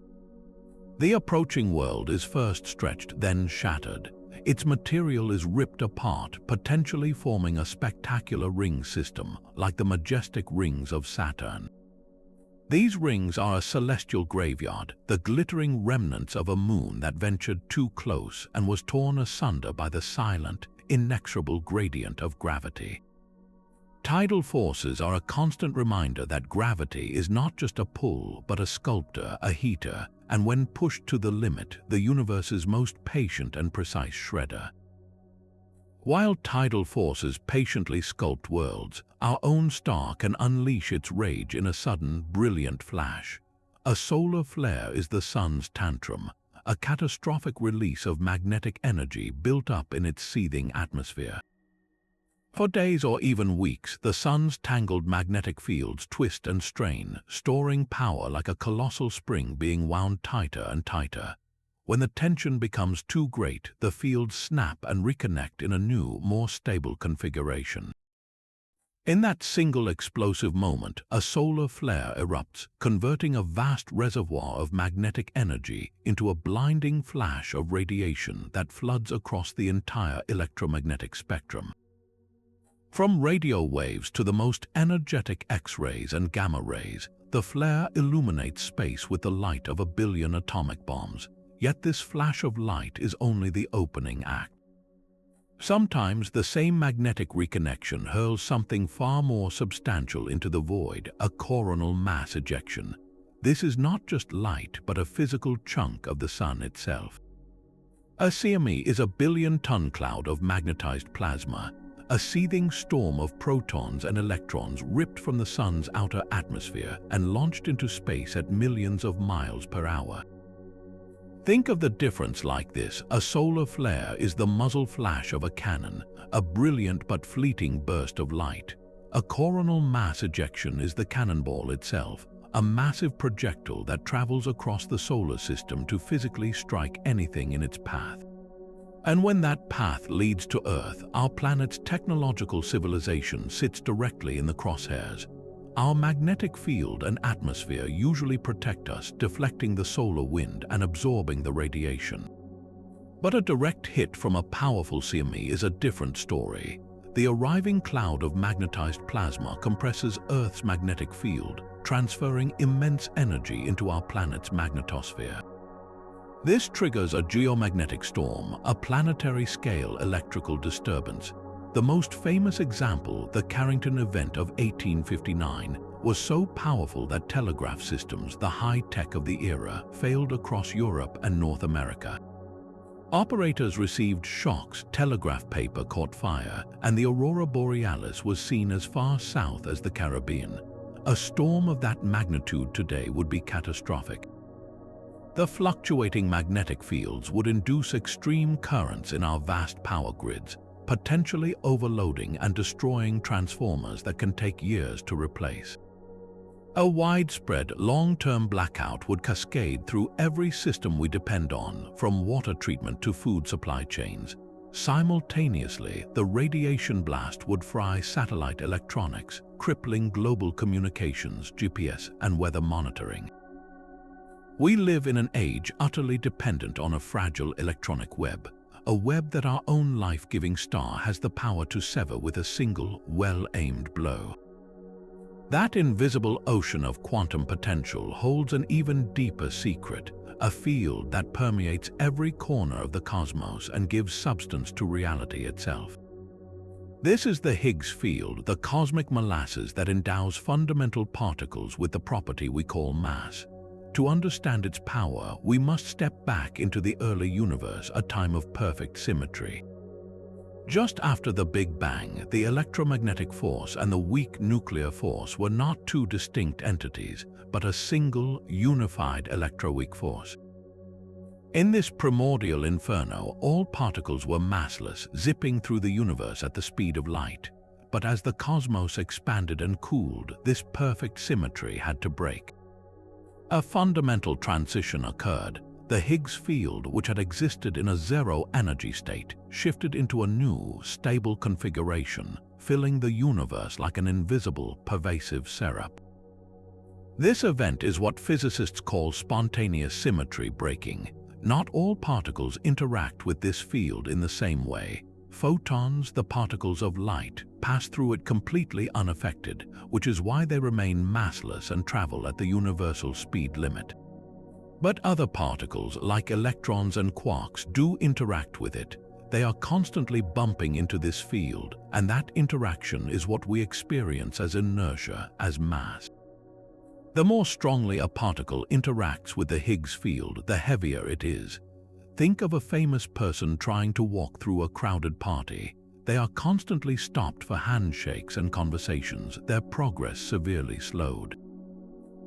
The approaching world is first stretched, then shattered. Its material is ripped apart, potentially forming a spectacular ring system, like the majestic rings of Saturn. These rings are a celestial graveyard, the glittering remnants of a moon that ventured too close and was torn asunder by the silent, inexorable gradient of gravity. Tidal forces are a constant reminder that gravity is not just a pull, but a sculptor, a heater, and when pushed to the limit, the universe's most patient and precise shredder. While tidal forces patiently sculpt worlds, our own star can unleash its rage in a sudden, brilliant flash. A solar flare is the sun's tantrum, a catastrophic release of magnetic energy built up in its seething atmosphere. For days or even weeks, the sun's tangled magnetic fields twist and strain, storing power like a colossal spring being wound tighter and tighter. When the tension becomes too great, the fields snap and reconnect in a new, more stable configuration. In that single explosive moment, a solar flare erupts, converting a vast reservoir of magnetic energy into a blinding flash of radiation that floods across the entire electromagnetic spectrum. From radio waves to the most energetic X-rays and gamma rays, the flare illuminates space with the light of 1 billion atomic bombs. Yet this flash of light is only the opening act. Sometimes the same magnetic reconnection hurls something far more substantial into the void, a coronal mass ejection. This is not just light, but a physical chunk of the sun itself. A CME is a billion-ton cloud of magnetized plasma, a seething storm of protons and electrons ripped from the sun's outer atmosphere and launched into space at millions of miles per hour. Think of the difference like this. A solar flare is the muzzle flash of a cannon, a brilliant but fleeting burst of light. A coronal mass ejection is the cannonball itself, a massive projectile that travels across the solar system to physically strike anything in its path. And when that path leads to Earth, our planet's technological civilization sits directly in the crosshairs. Our magnetic field and atmosphere usually protect us, deflecting the solar wind and absorbing the radiation. But a direct hit from a powerful CME is a different story. the arriving cloud of magnetized plasma compresses Earth's magnetic field, transferring immense energy into our planet's magnetosphere. This triggers a geomagnetic storm, a planetary-scale electrical disturbance. The most famous example, the Carrington event of 1859, was so powerful that telegraph systems, the high-tech of the era, failed across Europe and North America. Operators received shocks, telegraph paper caught fire, and the aurora borealis was seen as far south as the Caribbean. A storm of that magnitude today would be catastrophic. The fluctuating magnetic fields would induce extreme currents in our vast power grids, potentially overloading and destroying transformers that can take years to replace. A widespread, long-term blackout would cascade through every system we depend on, from water treatment to food supply chains. Simultaneously, the radiation blast would fry satellite electronics, crippling global communications, GPS, and weather monitoring. We live in an age utterly dependent on a fragile electronic web, a web that our own life-giving star has the power to sever with a single, well-aimed blow. That invisible ocean of quantum potential holds an even deeper secret, a field that permeates every corner of the cosmos and gives substance to reality itself. This is the Higgs field, the cosmic molasses that endows fundamental particles with the property we call mass. To understand its power, we must step back into the early universe, a time of perfect symmetry. Just after the Big Bang, the electromagnetic force and the weak nuclear force were not two distinct entities, but a single, unified electroweak force. In this primordial inferno, all particles were massless, zipping through the universe at the speed of light. But as the cosmos expanded and cooled, this perfect symmetry had to break. A fundamental transition occurred. The Higgs field, which had existed in a zero-energy state, shifted into a new, stable configuration, filling the universe like an invisible, pervasive syrup. This event is what physicists call spontaneous symmetry breaking. Not all particles interact with this field in the same way. Photons, the particles of light, pass through it completely unaffected, which is why they remain massless and travel at the universal speed limit. But other particles, like electrons and quarks, do interact with it. They are constantly bumping into this field, and that interaction is what we experience as inertia, as mass. The more strongly a particle interacts with the Higgs field, the heavier it is. Think of a famous person trying to walk through a crowded party. They are constantly stopped for handshakes and conversations, their progress severely slowed.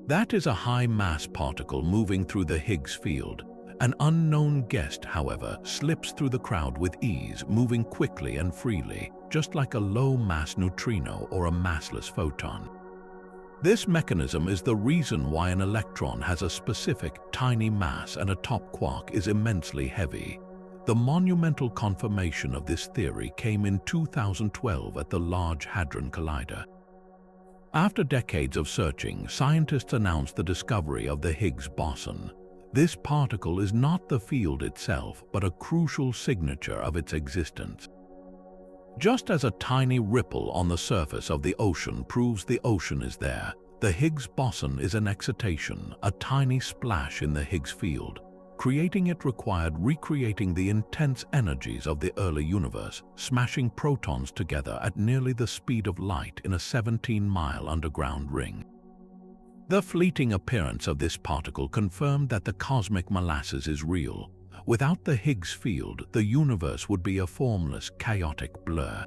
That is a high-mass particle moving through the Higgs field. An unknown guest, however, slips through the crowd with ease, moving quickly and freely, just like a low-mass neutrino or a massless photon. This mechanism is the reason why an electron has a specific, tiny mass and a top quark is immensely heavy. The monumental confirmation of this theory came in 2012 at the Large Hadron Collider. After decades of searching, scientists announced the discovery of the Higgs boson. This particle is not the field itself, but a crucial signature of its existence. Just as a tiny ripple on the surface of the ocean proves the ocean is there, the Higgs boson is an excitation, a tiny splash in the Higgs field. Creating it required recreating the intense energies of the early universe, smashing protons together at nearly the speed of light in a 17-mile underground ring. The fleeting appearance of this particle confirmed that the cosmic molasses is real. Without the Higgs field, the universe would be a formless, chaotic blur.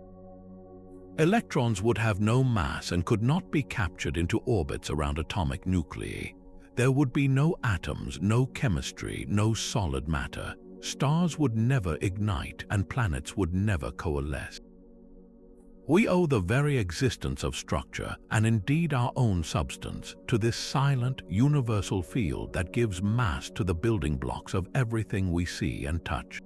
Electrons would have no mass and could not be captured into orbits around atomic nuclei. There would be no atoms, no chemistry, no solid matter. Stars would never ignite and planets would never coalesce. We owe the very existence of structure, and indeed our own substance, to this silent, universal field that gives mass to the building blocks of everything we see and touch.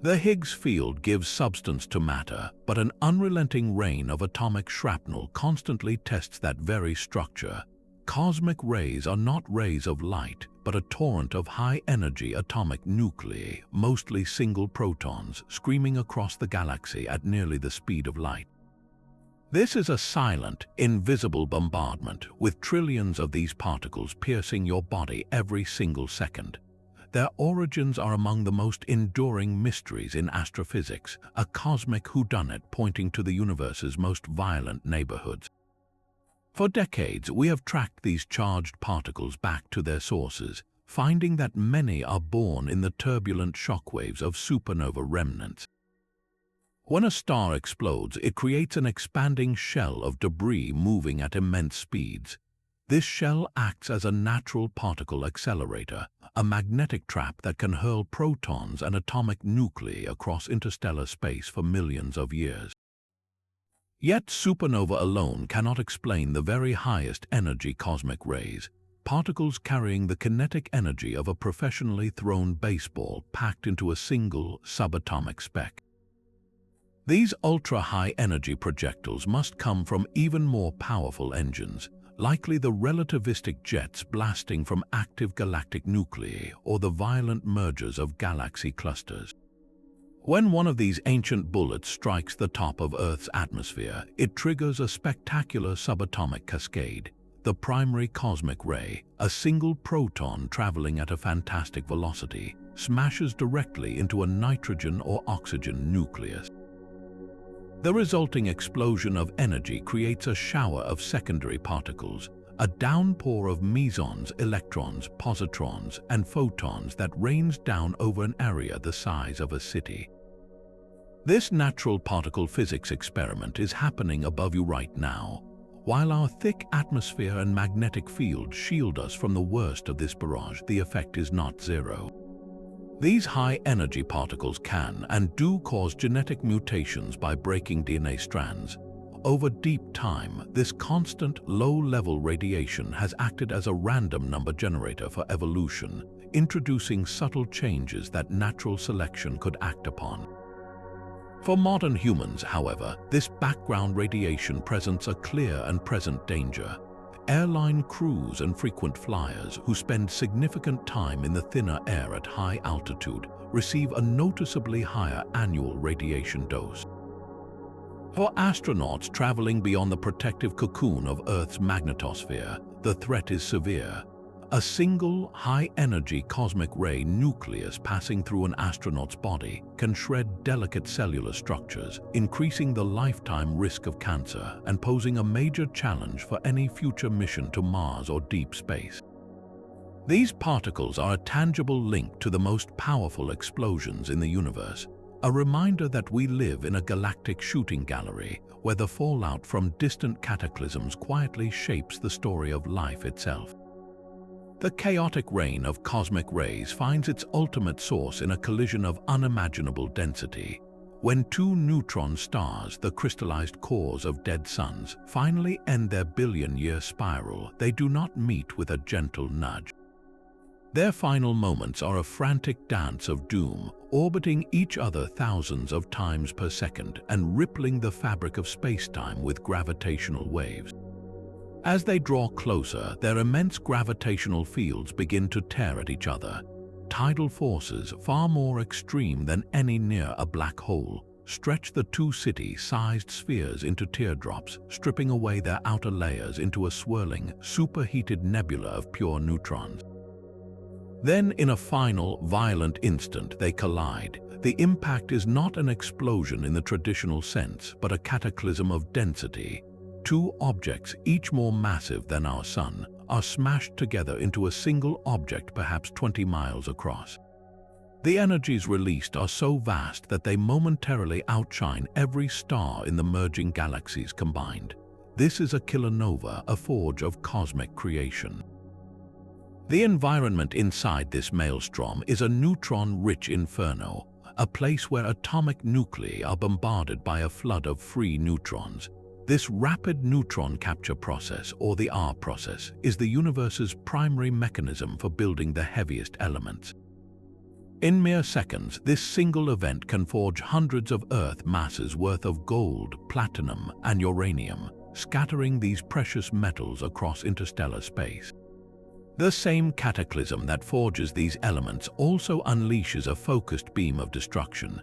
The Higgs field gives substance to matter, but an unrelenting rain of atomic shrapnel constantly tests that very structure. Cosmic rays are not rays of light, but a torrent of high-energy atomic nuclei, mostly single protons, screaming across the galaxy at nearly the speed of light. This is a silent, invisible bombardment, with trillions of these particles piercing your body every single second. Their origins are among the most enduring mysteries in astrophysics, a cosmic whodunit pointing to the universe's most violent neighborhoods. For decades, we have tracked these charged particles back to their sources, finding that many are born in the turbulent shockwaves of supernova remnants. When a star explodes, it creates an expanding shell of debris moving at immense speeds. This shell acts as a natural particle accelerator, a magnetic trap that can hurl protons and atomic nuclei across interstellar space for millions of years. Yet supernova alone cannot explain the very highest energy cosmic rays, particles carrying the kinetic energy of a professionally thrown baseball packed into a single subatomic speck. These ultra-high energy projectiles must come from even more powerful engines, likely the relativistic jets blasting from active galactic nuclei or the violent mergers of galaxy clusters. When one of these ancient bullets strikes the top of Earth's atmosphere, it triggers a spectacular subatomic cascade. The primary cosmic ray, a single proton traveling at a fantastic velocity, smashes directly into a nitrogen or oxygen nucleus. The resulting explosion of energy creates a shower of secondary particles, a downpour of mesons, electrons, positrons, and photons that rains down over an area the size of a city. This natural particle physics experiment is happening above you right now. While our thick atmosphere and magnetic field shield us from the worst of this barrage, the effect is not zero. These high-energy particles can and do cause genetic mutations by breaking DNA strands. Over deep time, this constant, low-level radiation has acted as a random number generator for evolution, introducing subtle changes that natural selection could act upon. For modern humans, however, this background radiation presents a clear and present danger. Airline crews and frequent flyers who spend significant time in the thinner air at high altitude receive a noticeably higher annual radiation dose. For astronauts traveling beyond the protective cocoon of Earth's magnetosphere, the threat is severe. A single high-energy cosmic ray nucleus passing through an astronaut's body can shred delicate cellular structures, increasing the lifetime risk of cancer and posing a major challenge for any future mission to Mars or deep space. These particles are a tangible link to the most powerful explosions in the universe, a reminder that we live in a galactic shooting gallery where the fallout from distant cataclysms quietly shapes the story of life itself. The chaotic rain of cosmic rays finds its ultimate source in a collision of unimaginable density. When two neutron stars, the crystallized cores of dead suns, finally end their billion-year spiral, they do not meet with a gentle nudge. Their final moments are a frantic dance of doom, orbiting each other thousands of times per second and rippling the fabric of space-time with gravitational waves. As they draw closer, their immense gravitational fields begin to tear at each other. Tidal forces, far more extreme than any near a black hole, stretch the two city-sized spheres into teardrops, stripping away their outer layers into a swirling, superheated nebula of pure neutrons. Then, in a final, violent instant, they collide. The impact is not an explosion in the traditional sense, but a cataclysm of density. Two objects, each more massive than our Sun, are smashed together into a single object perhaps 20 miles across. The energies released are so vast that they momentarily outshine every star in the merging galaxies combined. This is a kilonova, a forge of cosmic creation. The environment inside this maelstrom is a neutron-rich inferno, a place where atomic nuclei are bombarded by a flood of free neutrons. This rapid neutron capture process, or the R process, is the universe's primary mechanism for building the heaviest elements. In mere seconds, this single event can forge hundreds of Earth masses worth of gold, platinum, and uranium, scattering these precious metals across interstellar space. The same cataclysm that forges these elements also unleashes a focused beam of destruction.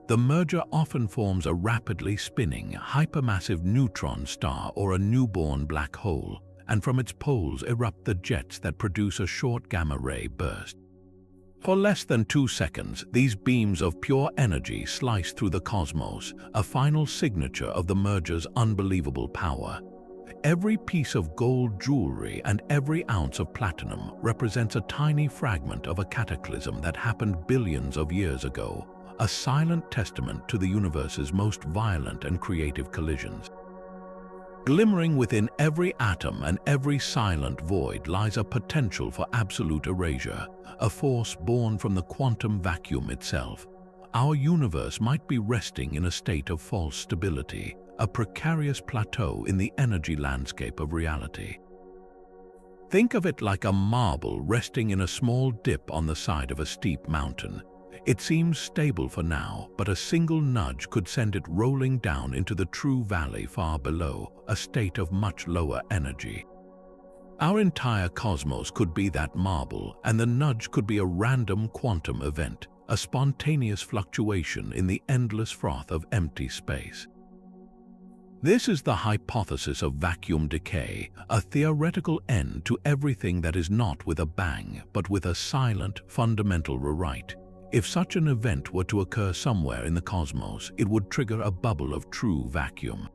The merger often forms a rapidly spinning, hypermassive neutron star or a newborn black hole, and from its poles erupt the jets that produce a short gamma-ray burst. For less than 2 seconds, these beams of pure energy slice through the cosmos, a final signature of the merger's unbelievable power. Every piece of gold jewelry and every ounce of platinum represents a tiny fragment of a cataclysm that happened billions of years ago, a silent testament to the universe's most violent and creative collisions. Glimmering within every atom and every silent void lies a potential for absolute erasure, a force born from the quantum vacuum itself. Our universe might be resting in a state of false stability, a precarious plateau in the energy landscape of reality. Think of it like a marble resting in a small dip on the side of a steep mountain. It seems stable for now, but a single nudge could send it rolling down into the true valley far below, a state of much lower energy. Our entire cosmos could be that marble, and the nudge could be a random quantum event, a spontaneous fluctuation in the endless froth of empty space. This is the hypothesis of vacuum decay, a theoretical end to everything that is not with a bang, but with a silent, fundamental rewrite. If such an event were to occur somewhere in the cosmos, it would trigger a bubble of true vacuum.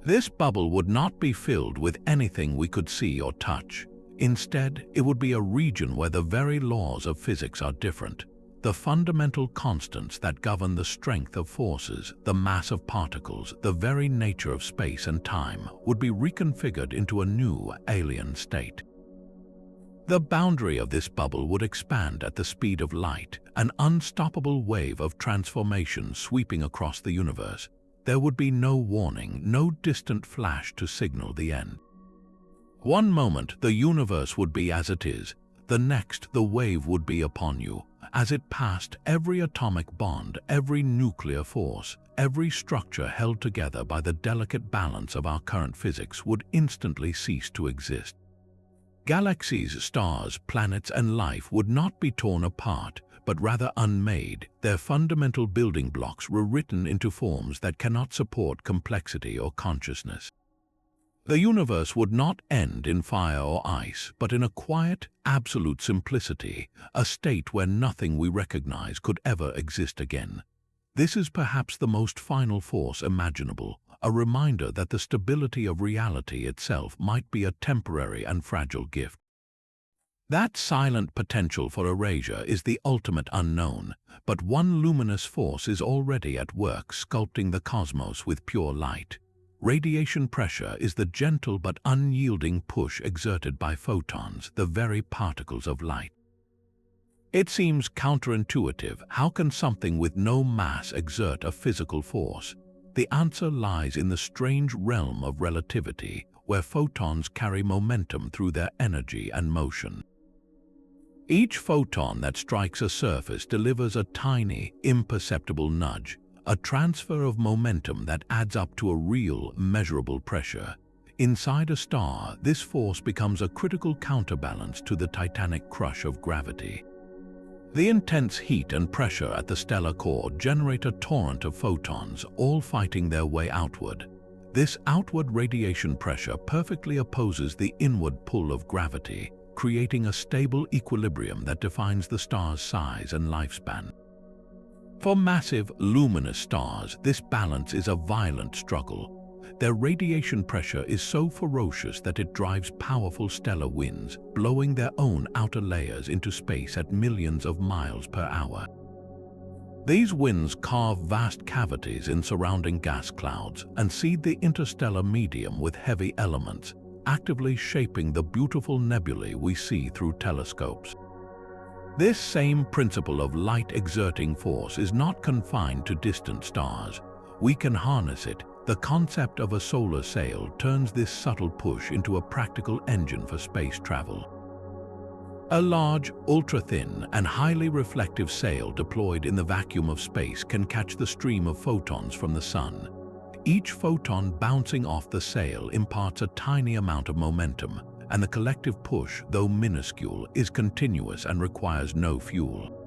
This bubble would not be filled with anything we could see or touch. Instead, it would be a region where the very laws of physics are different. The fundamental constants that govern the strength of forces, the mass of particles, the very nature of space and time would be reconfigured into a new, alien state. The boundary of this bubble would expand at the speed of light, an unstoppable wave of transformation sweeping across the universe. There would be no warning, no distant flash to signal the end. One moment, the universe would be as it is. The next, the wave would be upon you. As it passed, every atomic bond, every nuclear force, every structure held together by the delicate balance of our current physics would instantly cease to exist. Galaxies, stars, planets, and life would not be torn apart, but rather unmade, their fundamental building blocks rewritten into forms that cannot support complexity or consciousness. The universe would not end in fire or ice, but in a quiet, absolute simplicity, a state where nothing we recognize could ever exist again. This is perhaps the most final force imaginable, a reminder that the stability of reality itself might be a temporary and fragile gift. That silent potential for erasure is the ultimate unknown, but one luminous force is already at work sculpting the cosmos with pure light. Radiation pressure is the gentle but unyielding push exerted by photons, the very particles of light. It seems counterintuitive. How can something with no mass exert a physical force? The answer lies in the strange realm of relativity, where photons carry momentum through their energy and motion. Each photon that strikes a surface delivers a tiny, imperceptible nudge, a transfer of momentum that adds up to a real, measurable pressure. Inside a star, this force becomes a critical counterbalance to the titanic crush of gravity. The intense heat and pressure at the stellar core generate a torrent of photons, all fighting their way outward. This outward radiation pressure perfectly opposes the inward pull of gravity, creating a stable equilibrium that defines the star's size and lifespan. For massive, luminous stars, this balance is a violent struggle. Their radiation pressure is so ferocious that it drives powerful stellar winds, blowing their own outer layers into space at millions of miles per hour. These winds carve vast cavities in surrounding gas clouds and seed the interstellar medium with heavy elements, actively shaping the beautiful nebulae we see through telescopes. This same principle of light exerting force is not confined to distant stars. We can harness it. The concept of a solar sail turns this subtle push into a practical engine for space travel. A large, ultra-thin, and highly reflective sail deployed in the vacuum of space can catch the stream of photons from the sun. Each photon bouncing off the sail imparts a tiny amount of momentum, and the collective push, though minuscule, is continuous and requires no fuel.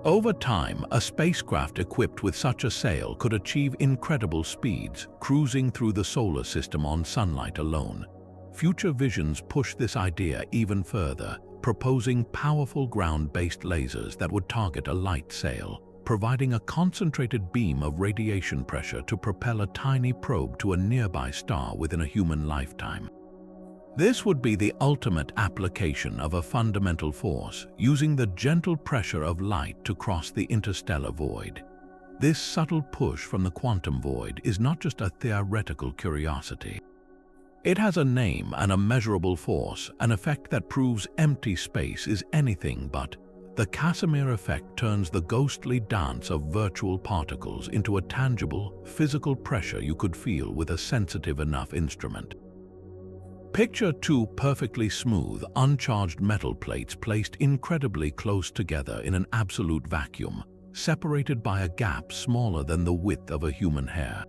Over time, a spacecraft equipped with such a sail could achieve incredible speeds, cruising through the solar system on sunlight alone. Future visions push this idea even further, proposing powerful ground-based lasers that would target a light sail, providing a concentrated beam of radiation pressure to propel a tiny probe to a nearby star within a human lifetime. This would be the ultimate application of a fundamental force, using the gentle pressure of light to cross the interstellar void. This subtle push from the quantum void is not just a theoretical curiosity. It has a name and a measurable force, an effect that proves empty space is anything but. The Casimir effect turns the ghostly dance of virtual particles into a tangible, physical pressure you could feel with a sensitive enough instrument. Picture two perfectly smooth, uncharged metal plates placed incredibly close together in an absolute vacuum, separated by a gap smaller than the width of a human hair.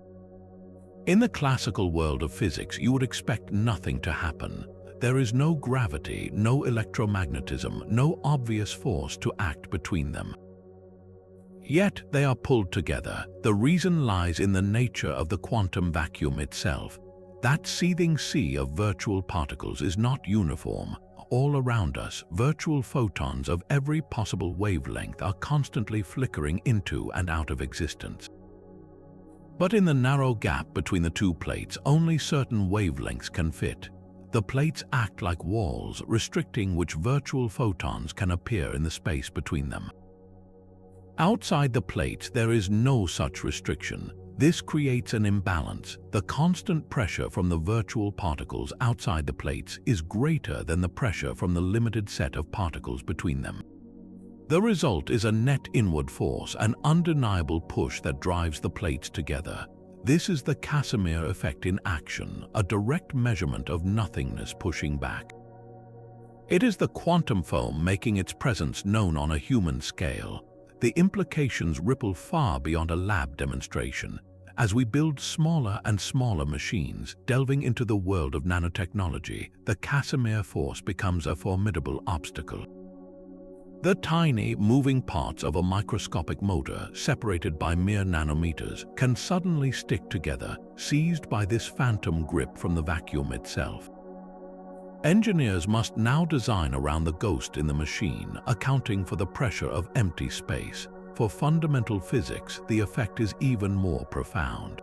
In the classical world of physics, you would expect nothing to happen. There is no gravity, no electromagnetism, no obvious force to act between them. Yet they are pulled together. The reason lies in the nature of the quantum vacuum itself. That seething sea of virtual particles is not uniform. All around us, virtual photons of every possible wavelength are constantly flickering into and out of existence. But in the narrow gap between the two plates, only certain wavelengths can fit. The plates act like walls, restricting which virtual photons can appear in the space between them. Outside the plates, there is no such restriction. This creates an imbalance. The constant pressure from the virtual particles outside the plates is greater than the pressure from the limited set of particles between them. The result is a net inward force, an undeniable push that drives the plates together. This is the Casimir effect in action, a direct measurement of nothingness pushing back. It is the quantum foam making its presence known on a human scale. The implications ripple far beyond a lab demonstration. As we build smaller and smaller machines, delving into the world of nanotechnology, the Casimir force becomes a formidable obstacle. The tiny, moving parts of a microscopic motor, separated by mere nanometers, can suddenly stick together, seized by this phantom grip from the vacuum itself. Engineers must now design around the ghost in the machine, accounting for the pressure of empty space. For fundamental physics, the effect is even more profound.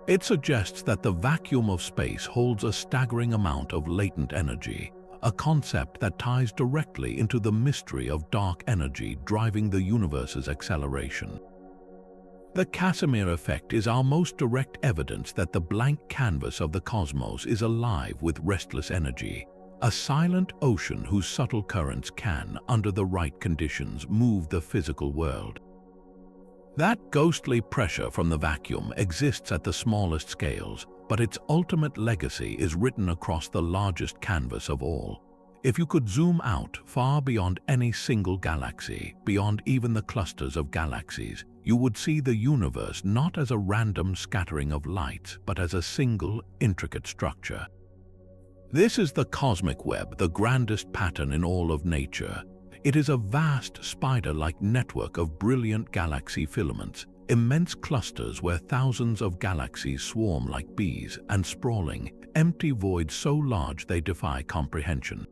It suggests that the vacuum of space holds a staggering amount of latent energy, a concept that ties directly into the mystery of dark energy driving the universe's acceleration. The Casimir effect is our most direct evidence that the blank canvas of the cosmos is alive with restless energy, a silent ocean whose subtle currents can, under the right conditions, move the physical world. That ghostly pressure from the vacuum exists at the smallest scales, but its ultimate legacy is written across the largest canvas of all. If you could zoom out far beyond any single galaxy, beyond even the clusters of galaxies, you would see the universe not as a random scattering of light, but as a single, intricate structure. This is the cosmic web, the grandest pattern in all of nature. It is a vast spider-like network of brilliant galaxy filaments, immense clusters where thousands of galaxies swarm like bees, and sprawling, empty voids so large they defy comprehension.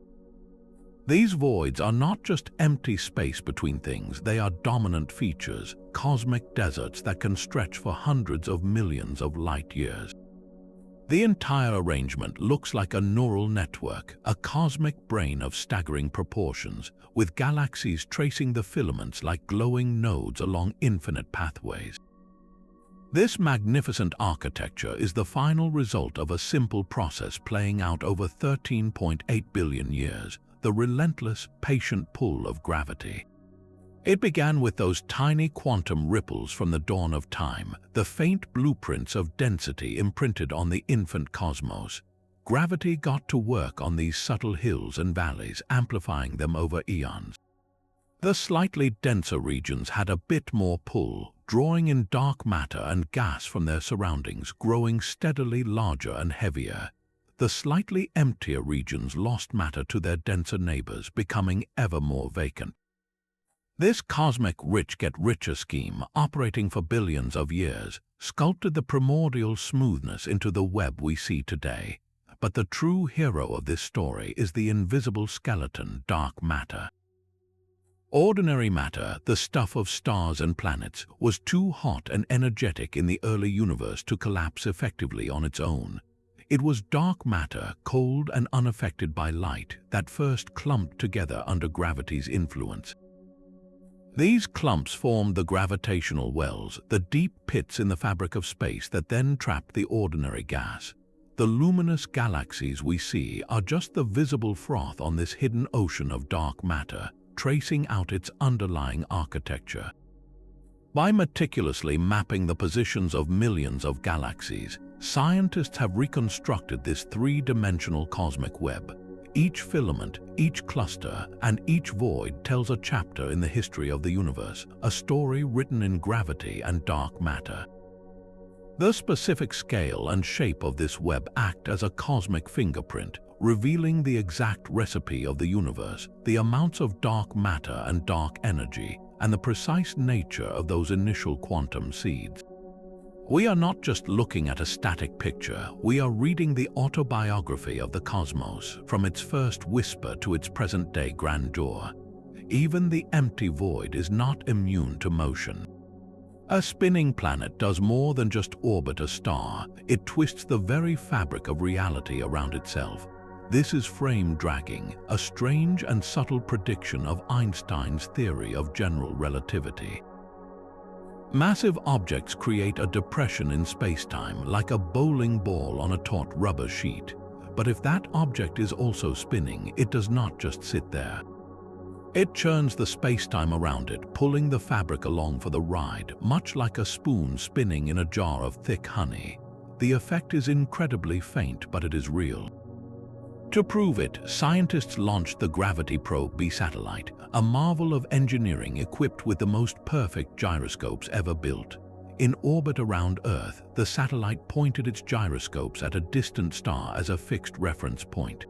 These voids are not just empty space between things, they are dominant features, cosmic deserts that can stretch for hundreds of millions of light years. The entire arrangement looks like a neural network, a cosmic brain of staggering proportions, with galaxies tracing the filaments like glowing nodes along infinite pathways. This magnificent architecture is the final result of a simple process playing out over 13.8 billion years, the relentless, patient pull of gravity. It began with those tiny quantum ripples from the dawn of time, the faint blueprints of density imprinted on the infant cosmos. Gravity got to work on these subtle hills and valleys, amplifying them over eons. The slightly denser regions had a bit more pull, drawing in dark matter and gas from their surroundings, growing steadily larger and heavier. The slightly emptier regions lost matter to their denser neighbors, becoming ever more vacant. This cosmic rich-get-richer scheme, operating for billions of years, sculpted the primordial smoothness into the web we see today. But the true hero of this story is the invisible skeleton, dark matter. Ordinary matter, the stuff of stars and planets, was too hot and energetic in the early universe to collapse effectively on its own. It was dark matter, cold and unaffected by light, that first clumped together under gravity's influence. These clumps formed the gravitational wells, the deep pits in the fabric of space that then trapped the ordinary gas. The luminous galaxies we see are just the visible froth on this hidden ocean of dark matter, tracing out its underlying architecture. By meticulously mapping the positions of millions of galaxies, scientists have reconstructed this three-dimensional cosmic web. Each filament, each cluster, and each void tells a chapter in the history of the universe, a story written in gravity and dark matter. The specific scale and shape of this web act as a cosmic fingerprint, revealing the exact recipe of the universe, the amounts of dark matter and dark energy, and the precise nature of those initial quantum seeds. We are not just looking at a static picture, we are reading the autobiography of the cosmos, from its first whisper to its present-day grandeur. Even the empty void is not immune to motion. A spinning planet does more than just orbit a star, it twists the very fabric of reality around itself. This is frame dragging, a strange and subtle prediction of Einstein's theory of general relativity. Massive objects create a depression in spacetime, like a bowling ball on a taut rubber sheet. But if that object is also spinning, it does not just sit there. It churns the spacetime around it, pulling the fabric along for the ride, much like a spoon spinning in a jar of thick honey. The effect is incredibly faint, but it is real. To prove it, scientists launched the Gravity Probe B satellite, a marvel of engineering equipped with the most perfect gyroscopes ever built. In orbit around Earth, the satellite pointed its gyroscopes at a distant star as a fixed reference point.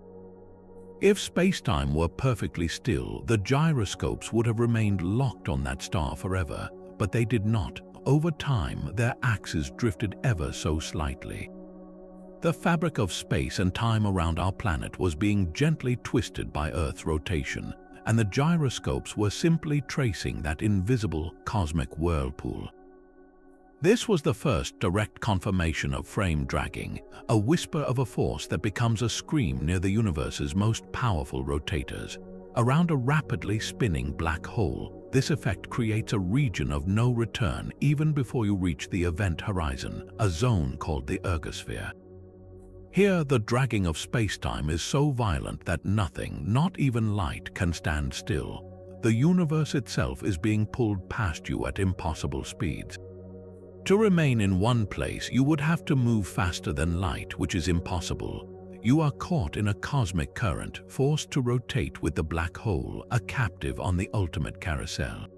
If spacetime were perfectly still, the gyroscopes would have remained locked on that star forever, but they did not. Over time, their axes drifted ever so slightly. The fabric of space and time around our planet was being gently twisted by Earth's rotation, and the gyroscopes were simply tracing that invisible cosmic whirlpool. This was the first direct confirmation of frame dragging, a whisper of a force that becomes a scream near the universe's most powerful rotators. Around a rapidly spinning black hole, this effect creates a region of no return even before you reach the event horizon, a zone called the ergosphere. Here, the dragging of spacetime is so violent that nothing, not even light, can stand still. The universe itself is being pulled past you at impossible speeds. To remain in one place, you would have to move faster than light, which is impossible. You are caught in a cosmic current, forced to rotate with the black hole, a captive on the ultimate carousel.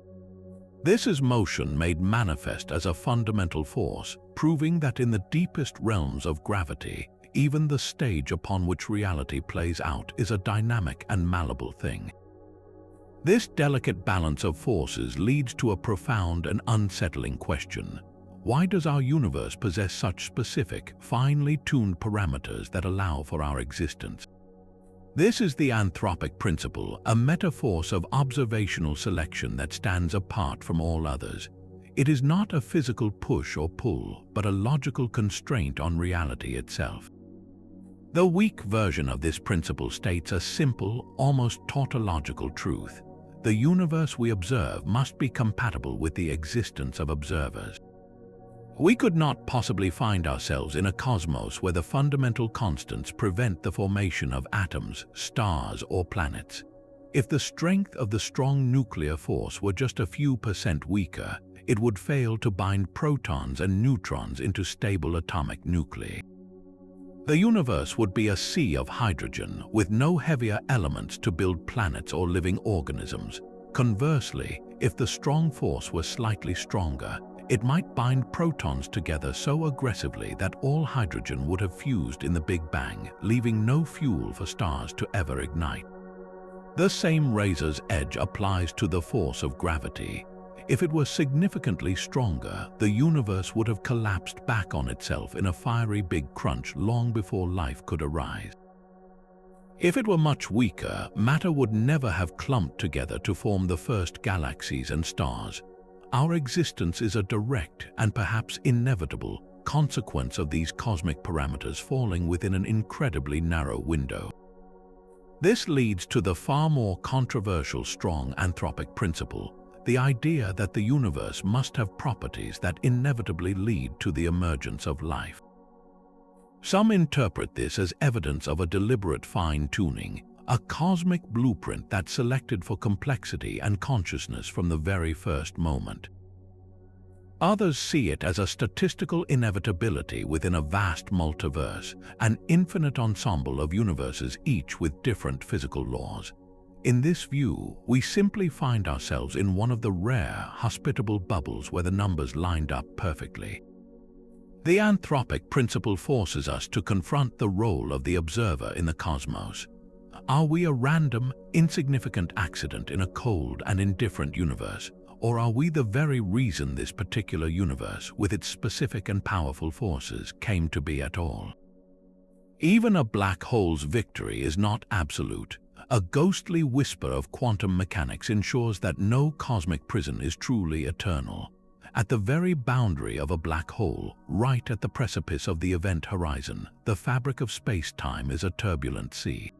This is motion made manifest as a fundamental force, proving that in the deepest realms of gravity, even the stage upon which reality plays out is a dynamic and malleable thing. This delicate balance of forces leads to a profound and unsettling question. Why does our universe possess such specific, finely tuned parameters that allow for our existence? This is the anthropic principle, a metaphor of observational selection that stands apart from all others. It is not a physical push or pull, but a logical constraint on reality itself. The weak version of this principle states a simple, almost tautological truth. The universe we observe must be compatible with the existence of observers. We could not possibly find ourselves in a cosmos where the fundamental constants prevent the formation of atoms, stars, or planets. If the strength of the strong nuclear force were just a few % weaker, it would fail to bind protons and neutrons into stable atomic nuclei. The universe would be a sea of hydrogen, with no heavier elements to build planets or living organisms. Conversely, if the strong force were slightly stronger, It might bind protons together so aggressively that all hydrogen would have fused in the Big Bang, leaving no fuel for stars to ever ignite. The same razor's edge applies to the force of gravity. If it were significantly stronger, the universe would have collapsed back on itself in a fiery big crunch long before life could arise. If it were much weaker, matter would never have clumped together to form the first galaxies and stars. Our existence is a direct and perhaps inevitable consequence of these cosmic parameters falling within an incredibly narrow window. This leads to the far more controversial strong anthropic principle, the idea that the universe must have properties that inevitably lead to the emergence of life. Some interpret this as evidence of a deliberate fine-tuning, a cosmic blueprint that selected for complexity and consciousness from the very first moment. Others see it as a statistical inevitability within a vast multiverse, an infinite ensemble of universes each with different physical laws. In this view, we simply find ourselves in one of the rare, hospitable bubbles where the numbers lined up perfectly. The anthropic principle forces us to confront the role of the observer in the cosmos. Are we a random, insignificant accident in a cold and indifferent universe, or are we the very reason this particular universe, with its specific and powerful forces, came to be at all? Even a black hole's victory is not absolute. A ghostly whisper of quantum mechanics ensures that no cosmic prison is truly eternal. At the very boundary of a black hole, right at the precipice of the event horizon, the fabric of space-time is a turbulent sea.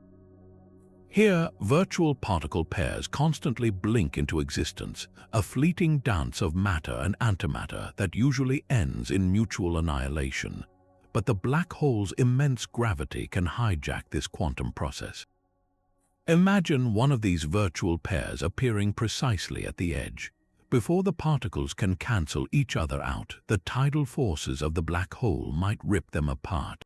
Here, virtual particle pairs constantly blink into existence, a fleeting dance of matter and antimatter that usually ends in mutual annihilation. But the black hole's immense gravity can hijack this quantum process. Imagine one of these virtual pairs appearing precisely at the edge. Before the particles can cancel each other out, the tidal forces of the black hole might rip them apart.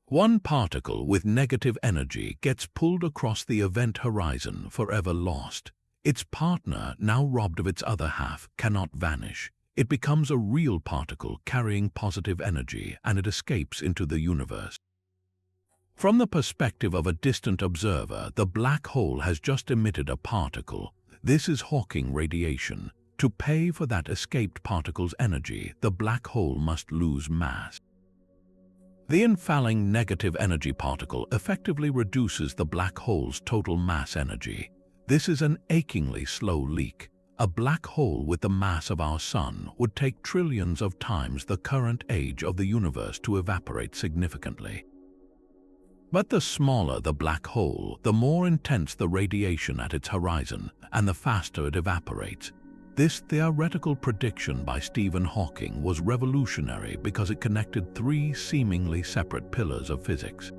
One particle with negative energy gets pulled across the event horizon, forever lost. Its partner, now robbed of its other half, cannot vanish. It becomes a real particle carrying positive energy, and it escapes into the universe. From the perspective of a distant observer, the black hole has just emitted a particle. This is Hawking radiation. To pay for that escaped particle's energy, the black hole must lose mass. The infalling negative energy particle effectively reduces the black hole's total mass energy. This is an achingly slow leak. A black hole with the mass of our Sun would take trillions of times the current age of the universe to evaporate significantly. But the smaller the black hole, the more intense the radiation at its horizon, and the faster it evaporates. This theoretical prediction by Stephen Hawking was revolutionary because it connected three seemingly separate pillars of physics.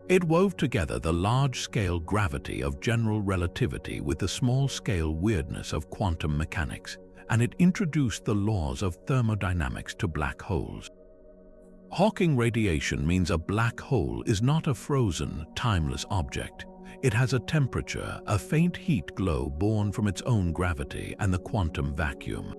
It wove together the large-scale gravity of general relativity with the small-scale weirdness of quantum mechanics, and it introduced the laws of thermodynamics to black holes. Hawking radiation means a black hole is not a frozen, timeless object. It has a temperature, a faint heat glow born from its own gravity and the quantum vacuum.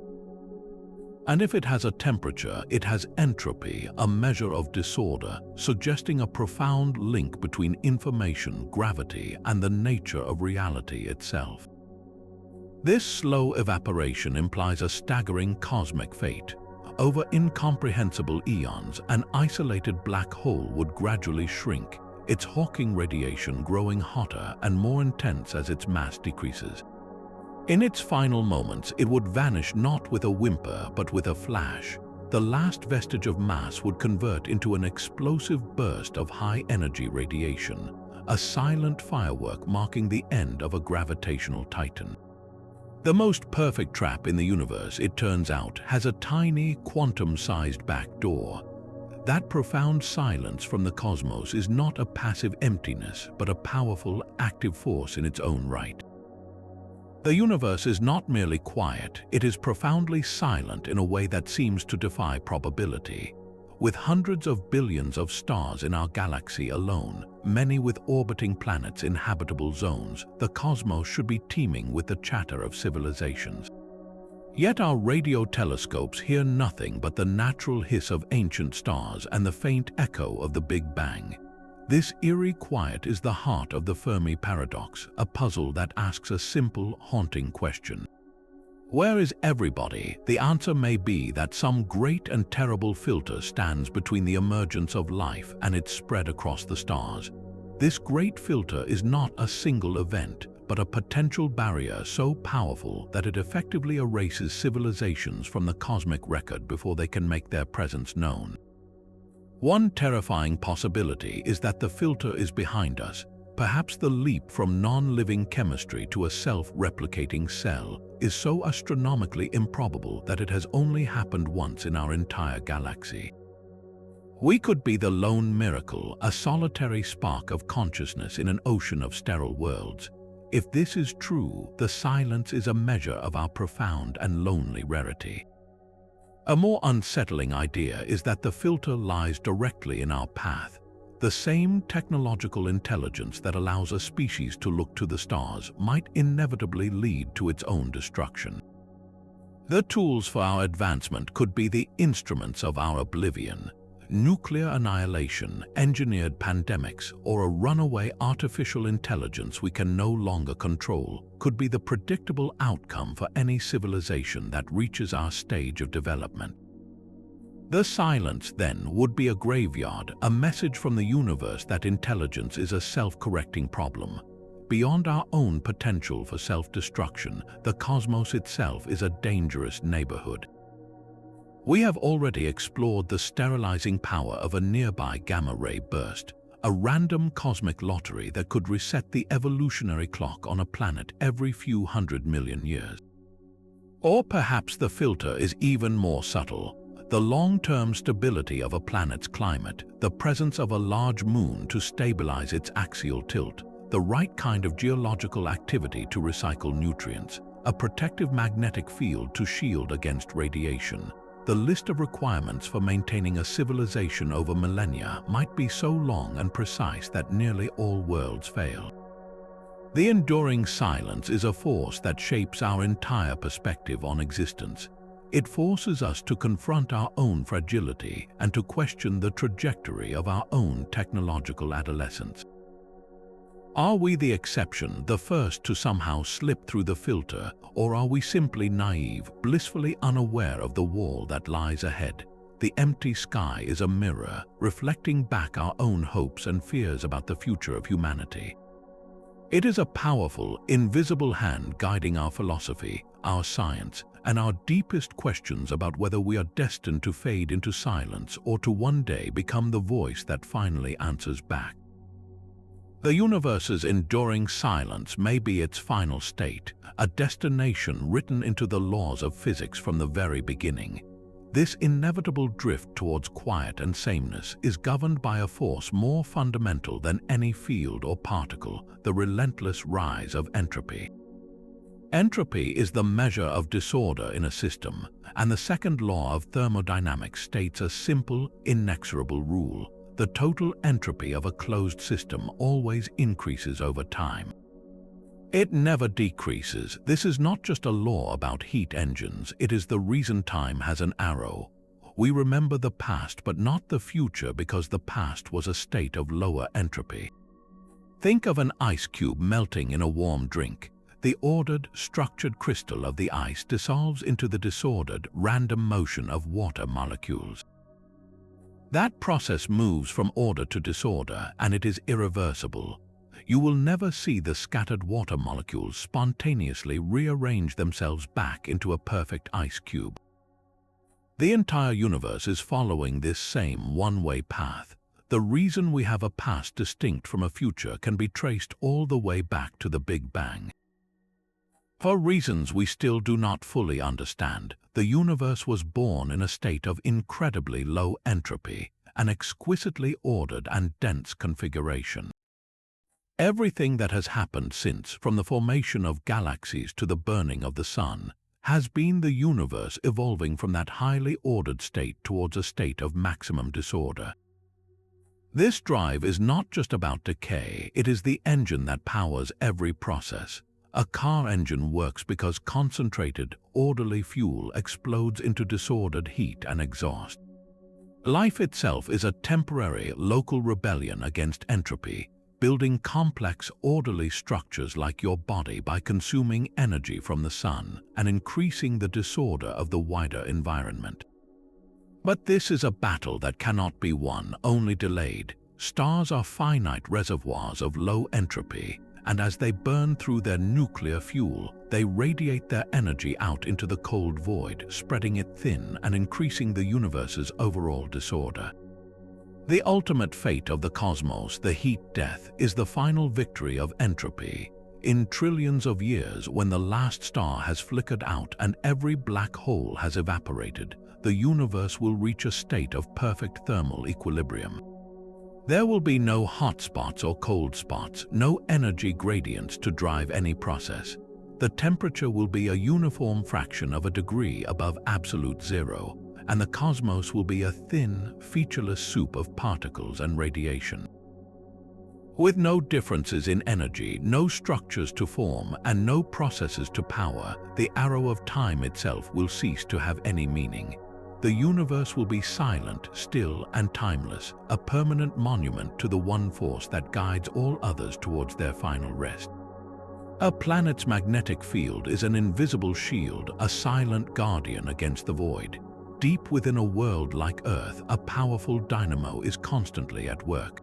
And if it has a temperature, it has entropy, a measure of disorder, suggesting a profound link between information, gravity, and the nature of reality itself. This slow evaporation implies a staggering cosmic fate. Over incomprehensible eons, an isolated black hole would gradually shrink, its Hawking radiation growing hotter and more intense as its mass decreases. In its final moments, it would vanish not with a whimper but with a flash. The last vestige of mass would convert into an explosive burst of high-energy radiation, a silent firework marking the end of a gravitational titan. The most perfect trap in the universe, it turns out, has a tiny, quantum-sized back door. That profound silence from the cosmos is not a passive emptiness, but a powerful, active force in its own right. The universe is not merely quiet, it is profoundly silent in a way that seems to defy probability. With hundreds of billions of stars in our galaxy alone, many with orbiting planets in habitable zones, the cosmos should be teeming with the chatter of civilizations. Yet our radio telescopes hear nothing but the natural hiss of ancient stars and the faint echo of the Big Bang. This eerie quiet is the heart of the Fermi paradox, a puzzle that asks a simple, haunting question. Where is everybody? The answer may be that some great and terrible filter stands between the emergence of life and its spread across the stars. This great filter is not a single event, but a potential barrier so powerful that it effectively erases civilizations from the cosmic record before they can make their presence known. One terrifying possibility is that the filter is behind us. Perhaps the leap from non-living chemistry to a self-replicating cell is so astronomically improbable that it has only happened once in our entire galaxy. We could be the lone miracle, a solitary spark of consciousness in an ocean of sterile worlds. If this is true, the silence is a measure of our profound and lonely rarity. A more unsettling idea is that the filter lies directly in our path. The same technological intelligence that allows a species to look to the stars might inevitably lead to its own destruction. The tools for our advancement could be the instruments of our oblivion. Nuclear annihilation, engineered pandemics, or a runaway artificial intelligence we can no longer control could be the predictable outcome for any civilization that reaches our stage of development. The silence, then, would be a graveyard, a message from the universe that intelligence is a self-correcting problem. Beyond our own potential for self-destruction, the cosmos itself is a dangerous neighborhood. We have already explored the sterilizing power of a nearby gamma-ray burst, a random cosmic lottery that could reset the evolutionary clock on a planet every few 100 million years. Or perhaps the filter is even more subtle. The long-term stability of a planet's climate, the presence of a large moon to stabilize its axial tilt, the right kind of geological activity to recycle nutrients, a protective magnetic field to shield against radiation. The list of requirements for maintaining a civilization over millennia might be so long and precise that nearly all worlds fail. The enduring silence is a force that shapes our entire perspective on existence. It forces us to confront our own fragility and to question the trajectory of our own technological adolescence. Are we the exception, the first to somehow slip through the filter, or are we simply naive, blissfully unaware of the wall that lies ahead? The empty sky is a mirror, reflecting back our own hopes and fears about the future of humanity. It is a powerful, invisible hand guiding our philosophy, our science, and our deepest questions about whether we are destined to fade into silence or to one day become the voice that finally answers back. The universe's enduring silence may be its final state, a destination written into the laws of physics from the very beginning. This inevitable drift towards quiet and sameness is governed by a force more fundamental than any field or particle, the relentless rise of entropy. Entropy is the measure of disorder in a system, and the second law of thermodynamics states a simple, inexorable rule. The total entropy of a closed system always increases over time. It never decreases. This is not just a law about heat engines, it is the reason time has an arrow. We remember the past but not the future because the past was a state of lower entropy. Think of an ice cube melting in a warm drink. The ordered, structured crystal of the ice dissolves into the disordered, random motion of water molecules. That process moves from order to disorder, and it is irreversible. You will never see the scattered water molecules spontaneously rearrange themselves back into a perfect ice cube. The entire universe is following this same one-way path. The reason we have a past distinct from a future can be traced all the way back to the Big Bang. For reasons we still do not fully understand, the universe was born in a state of incredibly low entropy, an exquisitely ordered and dense configuration. Everything that has happened since, from the formation of galaxies to the burning of the sun, has been the universe evolving from that highly ordered state towards a state of maximum disorder. This drive is not just about decay, it is the engine that powers every process. A car engine works because concentrated, orderly fuel explodes into disordered heat and exhaust. Life itself is a temporary, local rebellion against entropy, building complex, orderly structures like your body by consuming energy from the sun and increasing the disorder of the wider environment. But this is a battle that cannot be won, only delayed. Stars are finite reservoirs of low entropy, and as they burn through their nuclear fuel, they radiate their energy out into the cold void, spreading it thin and increasing the universe's overall disorder. The ultimate fate of the cosmos, the heat death, is the final victory of entropy. In trillions of years, when the last star has flickered out and every black hole has evaporated, the universe will reach a state of perfect thermal equilibrium. There will be no hot spots or cold spots, no energy gradients to drive any process. The temperature will be a uniform fraction of a degree above absolute zero, and the cosmos will be a thin, featureless soup of particles and radiation. With no differences in energy, no structures to form, and no processes to power, the arrow of time itself will cease to have any meaning. The universe will be silent, still, and timeless, a permanent monument to the one force that guides all others towards their final rest. A planet's magnetic field is an invisible shield, a silent guardian against the void. Deep within a world like Earth, a powerful dynamo is constantly at work.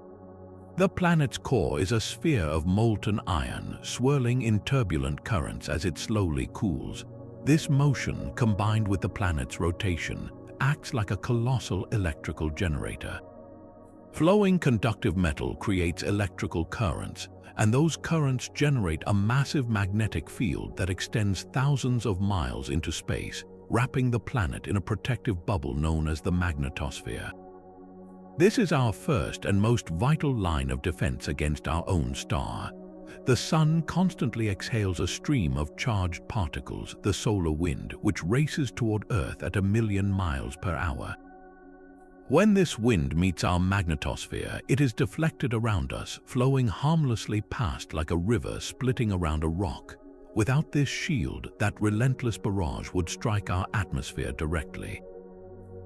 The planet's core is a sphere of molten iron, swirling in turbulent currents as it slowly cools. This motion, combined with the planet's rotation, acts like a colossal electrical generator. Flowing conductive metal creates electrical currents, and those currents generate a massive magnetic field that extends thousands of miles into space, wrapping the planet in a protective bubble known as the magnetosphere. This is our first and most vital line of defense against our own star. The sun constantly exhales a stream of charged particles, the solar wind, which races toward Earth at 1,000,000 miles per hour. When this wind meets our magnetosphere, it is deflected around us, flowing harmlessly past like a river splitting around a rock. Without this shield, that relentless barrage would strike our atmosphere directly.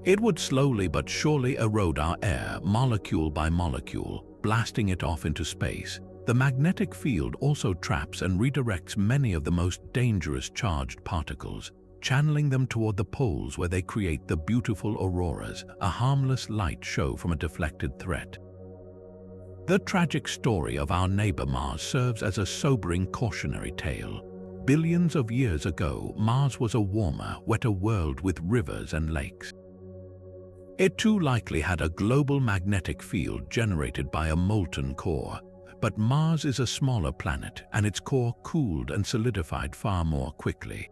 It would slowly but surely erode our air, molecule by molecule, blasting it off into space. The magnetic field also traps and redirects many of the most dangerous charged particles, channeling them toward the poles where they create the beautiful auroras, a harmless light show from a deflected threat. The tragic story of our neighbor Mars serves as a sobering cautionary tale. Billions of years ago, Mars was a warmer, wetter world with rivers and lakes. It too likely had a global magnetic field generated by a molten core. But Mars is a smaller planet, and its core cooled and solidified far more quickly.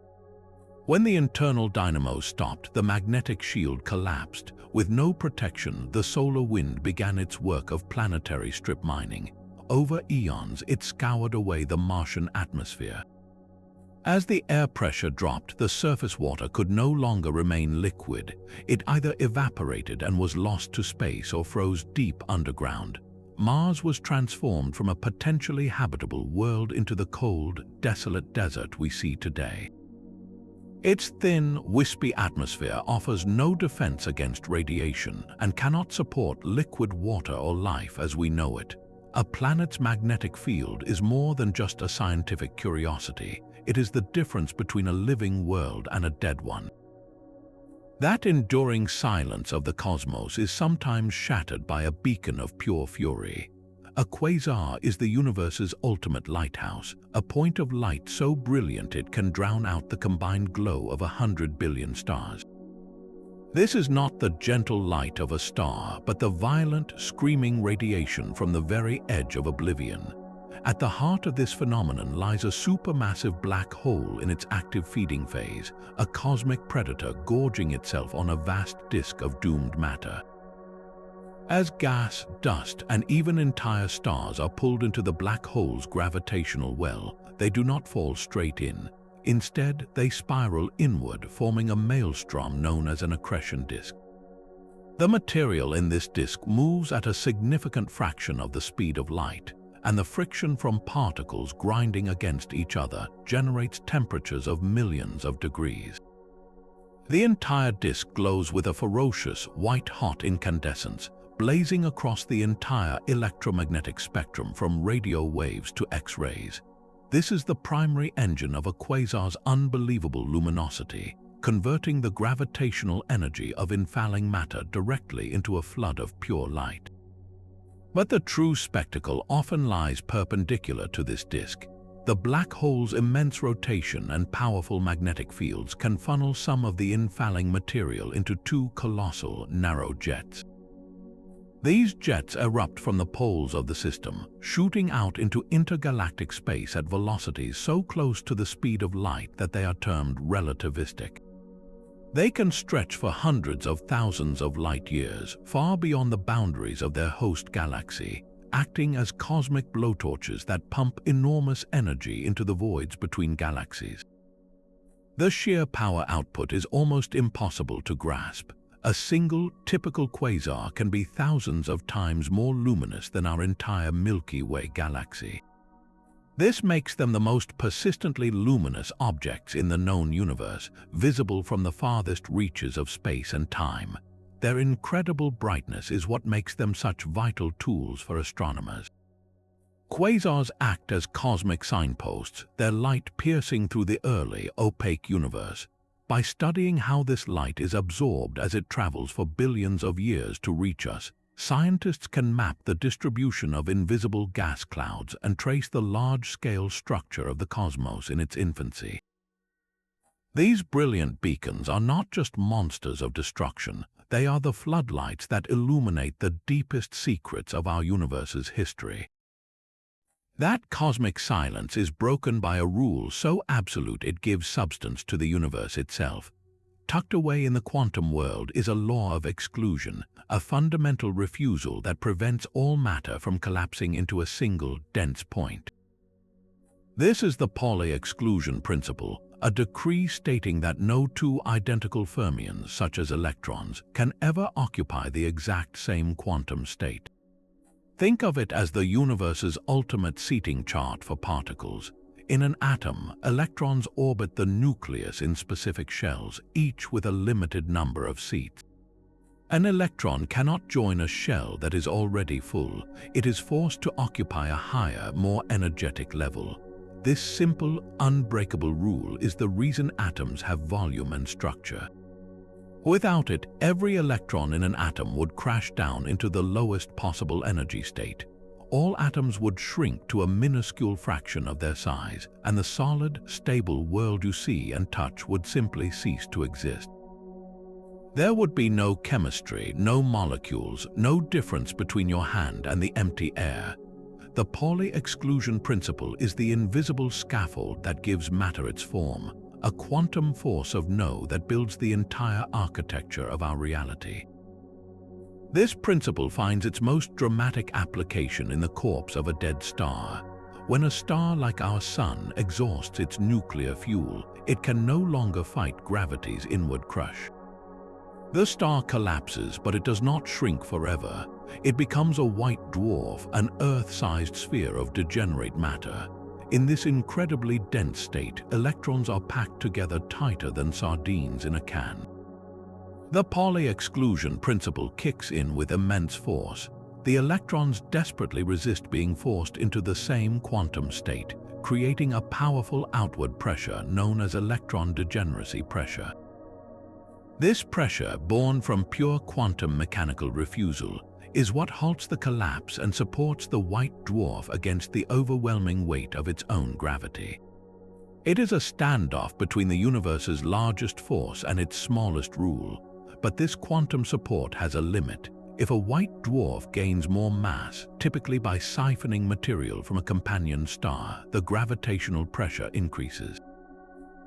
When the internal dynamo stopped, the magnetic shield collapsed. With no protection, the solar wind began its work of planetary strip mining. Over eons, it scoured away the Martian atmosphere. As the air pressure dropped, the surface water could no longer remain liquid. It either evaporated and was lost to space or froze deep underground. Mars was transformed from a potentially habitable world into the cold, desolate desert we see today. Its thin, wispy atmosphere offers no defense against radiation and cannot support liquid water or life as we know it. A planet's magnetic field is more than just a scientific curiosity. It is the difference between a living world and a dead one. That enduring silence of the cosmos is sometimes shattered by a beacon of pure fury. A quasar is the universe's ultimate lighthouse, a point of light so brilliant it can drown out the combined glow of 100 billion stars. This is not the gentle light of a star, but the violent, screaming radiation from the very edge of oblivion. At the heart of this phenomenon lies a supermassive black hole in its active feeding phase, a cosmic predator gorging itself on a vast disk of doomed matter. As gas, dust, and even entire stars are pulled into the black hole's gravitational well, they do not fall straight in. Instead, they spiral inward, forming a maelstrom known as an accretion disk. The material in this disk moves at a significant fraction of the speed of light, and the friction from particles grinding against each other generates temperatures of millions of degrees. The entire disk glows with a ferocious, white-hot incandescence, blazing across the entire electromagnetic spectrum from radio waves to X-rays. This is the primary engine of a quasar's unbelievable luminosity, converting the gravitational energy of infalling matter directly into a flood of pure light. But the true spectacle often lies perpendicular to this disk. The black hole's immense rotation and powerful magnetic fields can funnel some of the infalling material into two colossal, narrow jets. These jets erupt from the poles of the system, shooting out into intergalactic space at velocities so close to the speed of light that they are termed relativistic. They can stretch for hundreds of thousands of light years, far beyond the boundaries of their host galaxy, acting as cosmic blowtorches that pump enormous energy into the voids between galaxies. The sheer power output is almost impossible to grasp. A single, typical quasar can be thousands of times more luminous than our entire Milky Way galaxy. This makes them the most persistently luminous objects in the known universe, visible from the farthest reaches of space and time. Their incredible brightness is what makes them such vital tools for astronomers. Quasars act as cosmic signposts, their light piercing through the early, opaque universe. By studying how this light is absorbed as it travels for billions of years to reach us, scientists can map the distribution of invisible gas clouds and trace the large-scale structure of the cosmos in its infancy. These brilliant beacons are not just monsters of destruction, they are the floodlights that illuminate the deepest secrets of our universe's history. That cosmic silence is broken by a rule so absolute it gives substance to the universe itself. Tucked away in the quantum world is a law of exclusion, a fundamental refusal that prevents all matter from collapsing into a single, dense point. This is the Pauli exclusion principle, a decree stating that no two identical fermions, such as electrons, can ever occupy the exact same quantum state. Think of it as the universe's ultimate seating chart for particles. In an atom, electrons orbit the nucleus in specific shells, each with a limited number of seats. An electron cannot join a shell that is already full. It is forced to occupy a higher, more energetic level. This simple, unbreakable rule is the reason atoms have volume and structure. Without it, every electron in an atom would crash down into the lowest possible energy state. All atoms would shrink to a minuscule fraction of their size, and the solid, stable world you see and touch would simply cease to exist. There would be no chemistry, no molecules, no difference between your hand and the empty air. The Pauli exclusion principle is the invisible scaffold that gives matter its form, a quantum force of no that builds the entire architecture of our reality. This principle finds its most dramatic application in the corpse of a dead star. When a star like our Sun exhausts its nuclear fuel, it can no longer fight gravity's inward crush. The star collapses, but it does not shrink forever. It becomes a white dwarf, an Earth-sized sphere of degenerate matter. In this incredibly dense state, electrons are packed together tighter than sardines in a can. The Pauli exclusion principle kicks in with immense force. The electrons desperately resist being forced into the same quantum state, creating a powerful outward pressure known as electron degeneracy pressure. This pressure, born from pure quantum mechanical refusal, is what halts the collapse and supports the white dwarf against the overwhelming weight of its own gravity. It is a standoff between the universe's largest force and its smallest rule, but this quantum support has a limit. If a white dwarf gains more mass, typically by siphoning material from a companion star, the gravitational pressure increases.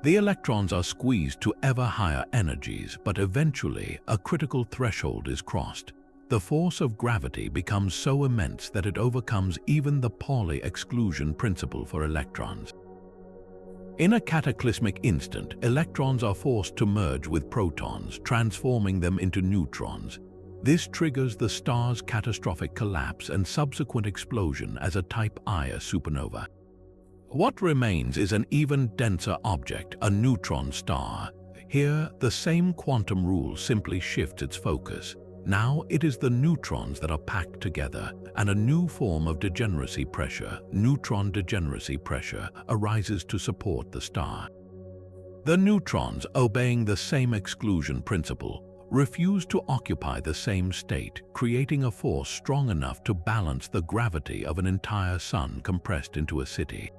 The electrons are squeezed to ever higher energies, but eventually a critical threshold is crossed. The force of gravity becomes so immense that it overcomes even the Pauli exclusion principle for electrons. In a cataclysmic instant, electrons are forced to merge with protons, transforming them into neutrons. This triggers the star's catastrophic collapse and subsequent explosion as a Type Ia supernova. What remains is an even denser object, a neutron star. Here, the same quantum rule simply shifts its focus. Now it is the neutrons that are packed together, and a new form of degeneracy pressure, neutron degeneracy pressure, arises to support the star. The neutrons, obeying the same exclusion principle, refuse to occupy the same state, creating a force strong enough to balance the gravity of an entire sun compressed into a city.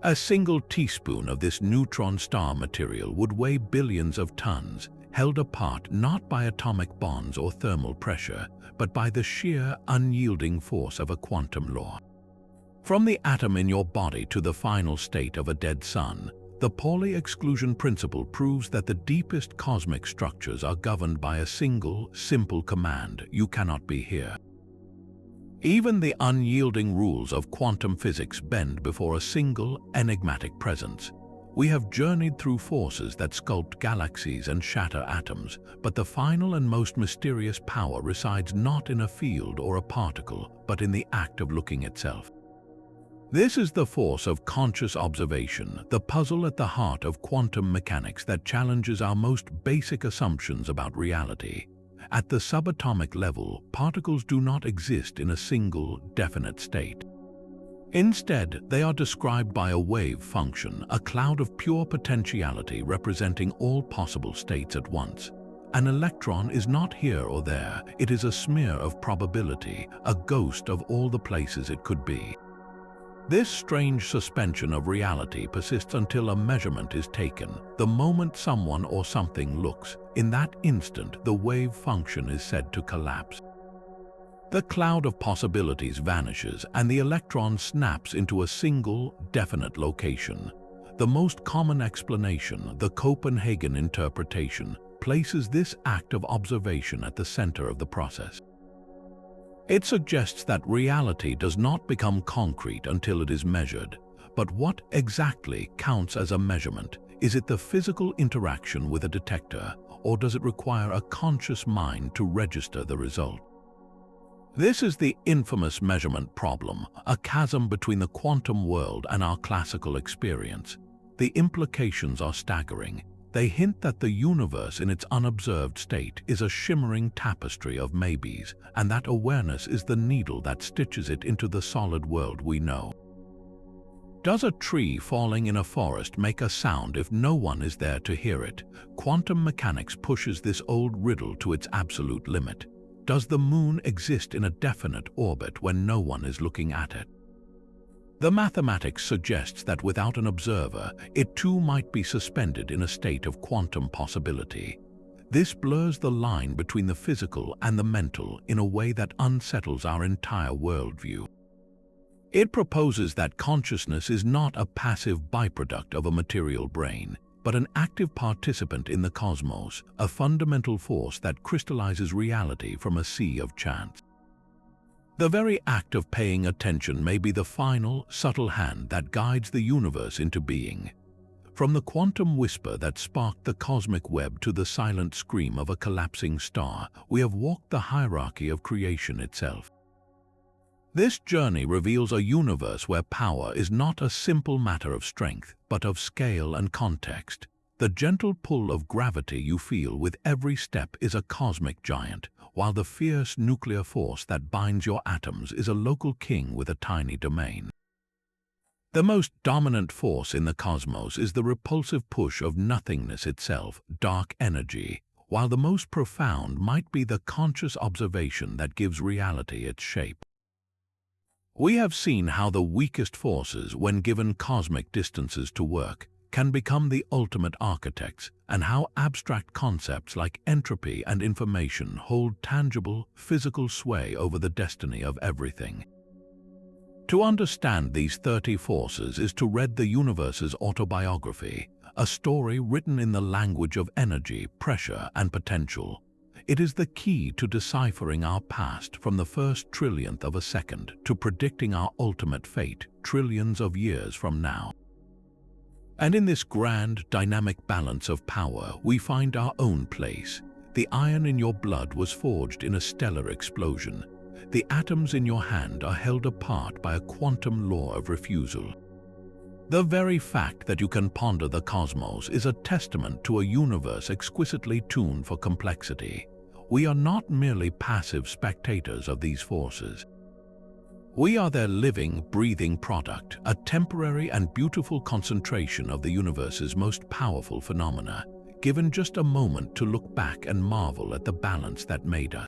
A single teaspoon of this neutron star material would weigh billions of tons, held apart not by atomic bonds or thermal pressure, but by the sheer, unyielding force of a quantum law. From the atom in your body to the final state of a dead sun, the Pauli exclusion principle proves that the deepest cosmic structures are governed by a single, simple command: you cannot be here. Even the unyielding rules of quantum physics bend before a single, enigmatic presence. We have journeyed through forces that sculpt galaxies and shatter atoms, but the final and most mysterious power resides not in a field or a particle, but in the act of looking itself. This is the force of conscious observation, the puzzle at the heart of quantum mechanics that challenges our most basic assumptions about reality. At the subatomic level, particles do not exist in a single, definite state. Instead, they are described by a wave function, a cloud of pure potentiality representing all possible states at once. An electron is not here or there, it is a smear of probability, a ghost of all the places it could be. This strange suspension of reality persists until a measurement is taken. The moment someone or something looks, in that instant the wave function is said to collapse. The cloud of possibilities vanishes and the electron snaps into a single, definite location. The most common explanation, the Copenhagen interpretation, places this act of observation at the center of the process. It suggests that reality does not become concrete until it is measured. But what exactly counts as a measurement? Is it the physical interaction with a detector, or does it require a conscious mind to register the result? This is the infamous measurement problem, a chasm between the quantum world and our classical experience. The implications are staggering. They hint that the universe in its unobserved state is a shimmering tapestry of maybes, and that awareness is the needle that stitches it into the solid world we know. Does a tree falling in a forest make a sound if no one is there to hear it? Quantum mechanics pushes this old riddle to its absolute limit. Does the moon exist in a definite orbit when no one is looking at it? The mathematics suggests that without an observer, it too might be suspended in a state of quantum possibility. This blurs the line between the physical and the mental in a way that unsettles our entire worldview. It proposes that consciousness is not a passive byproduct of a material brain, but an active participant in the cosmos, a fundamental force that crystallizes reality from a sea of chance. The very act of paying attention may be the final, subtle hand that guides the universe into being. From the quantum whisper that sparked the cosmic web to the silent scream of a collapsing star, we have walked the hierarchy of creation itself. This journey reveals a universe where power is not a simple matter of strength, but of scale and context. The gentle pull of gravity you feel with every step is a cosmic giant, while the fierce nuclear force that binds your atoms is a local king with a tiny domain. The most dominant force in the cosmos is the repulsive push of nothingness itself, dark energy, while the most profound might be the conscious observation that gives reality its shape. We have seen how the weakest forces, when given cosmic distances to work, can become the ultimate architects, and how abstract concepts like entropy and information hold tangible, physical sway over the destiny of everything. To understand these 30 forces is to read the universe's autobiography, a story written in the language of energy, pressure, and potential. It is the key to deciphering our past from the first trillionth of a second to predicting our ultimate fate trillions of years from now. And in this grand, dynamic balance of power, we find our own place. The iron in your blood was forged in a stellar explosion. The atoms in your hand are held apart by a quantum law of refusal. The very fact that you can ponder the cosmos is a testament to a universe exquisitely tuned for complexity. We are not merely passive spectators of these forces. We are their living, breathing product, a temporary and beautiful concentration of the universe's most powerful phenomena, given just a moment to look back and marvel at the balance that made us.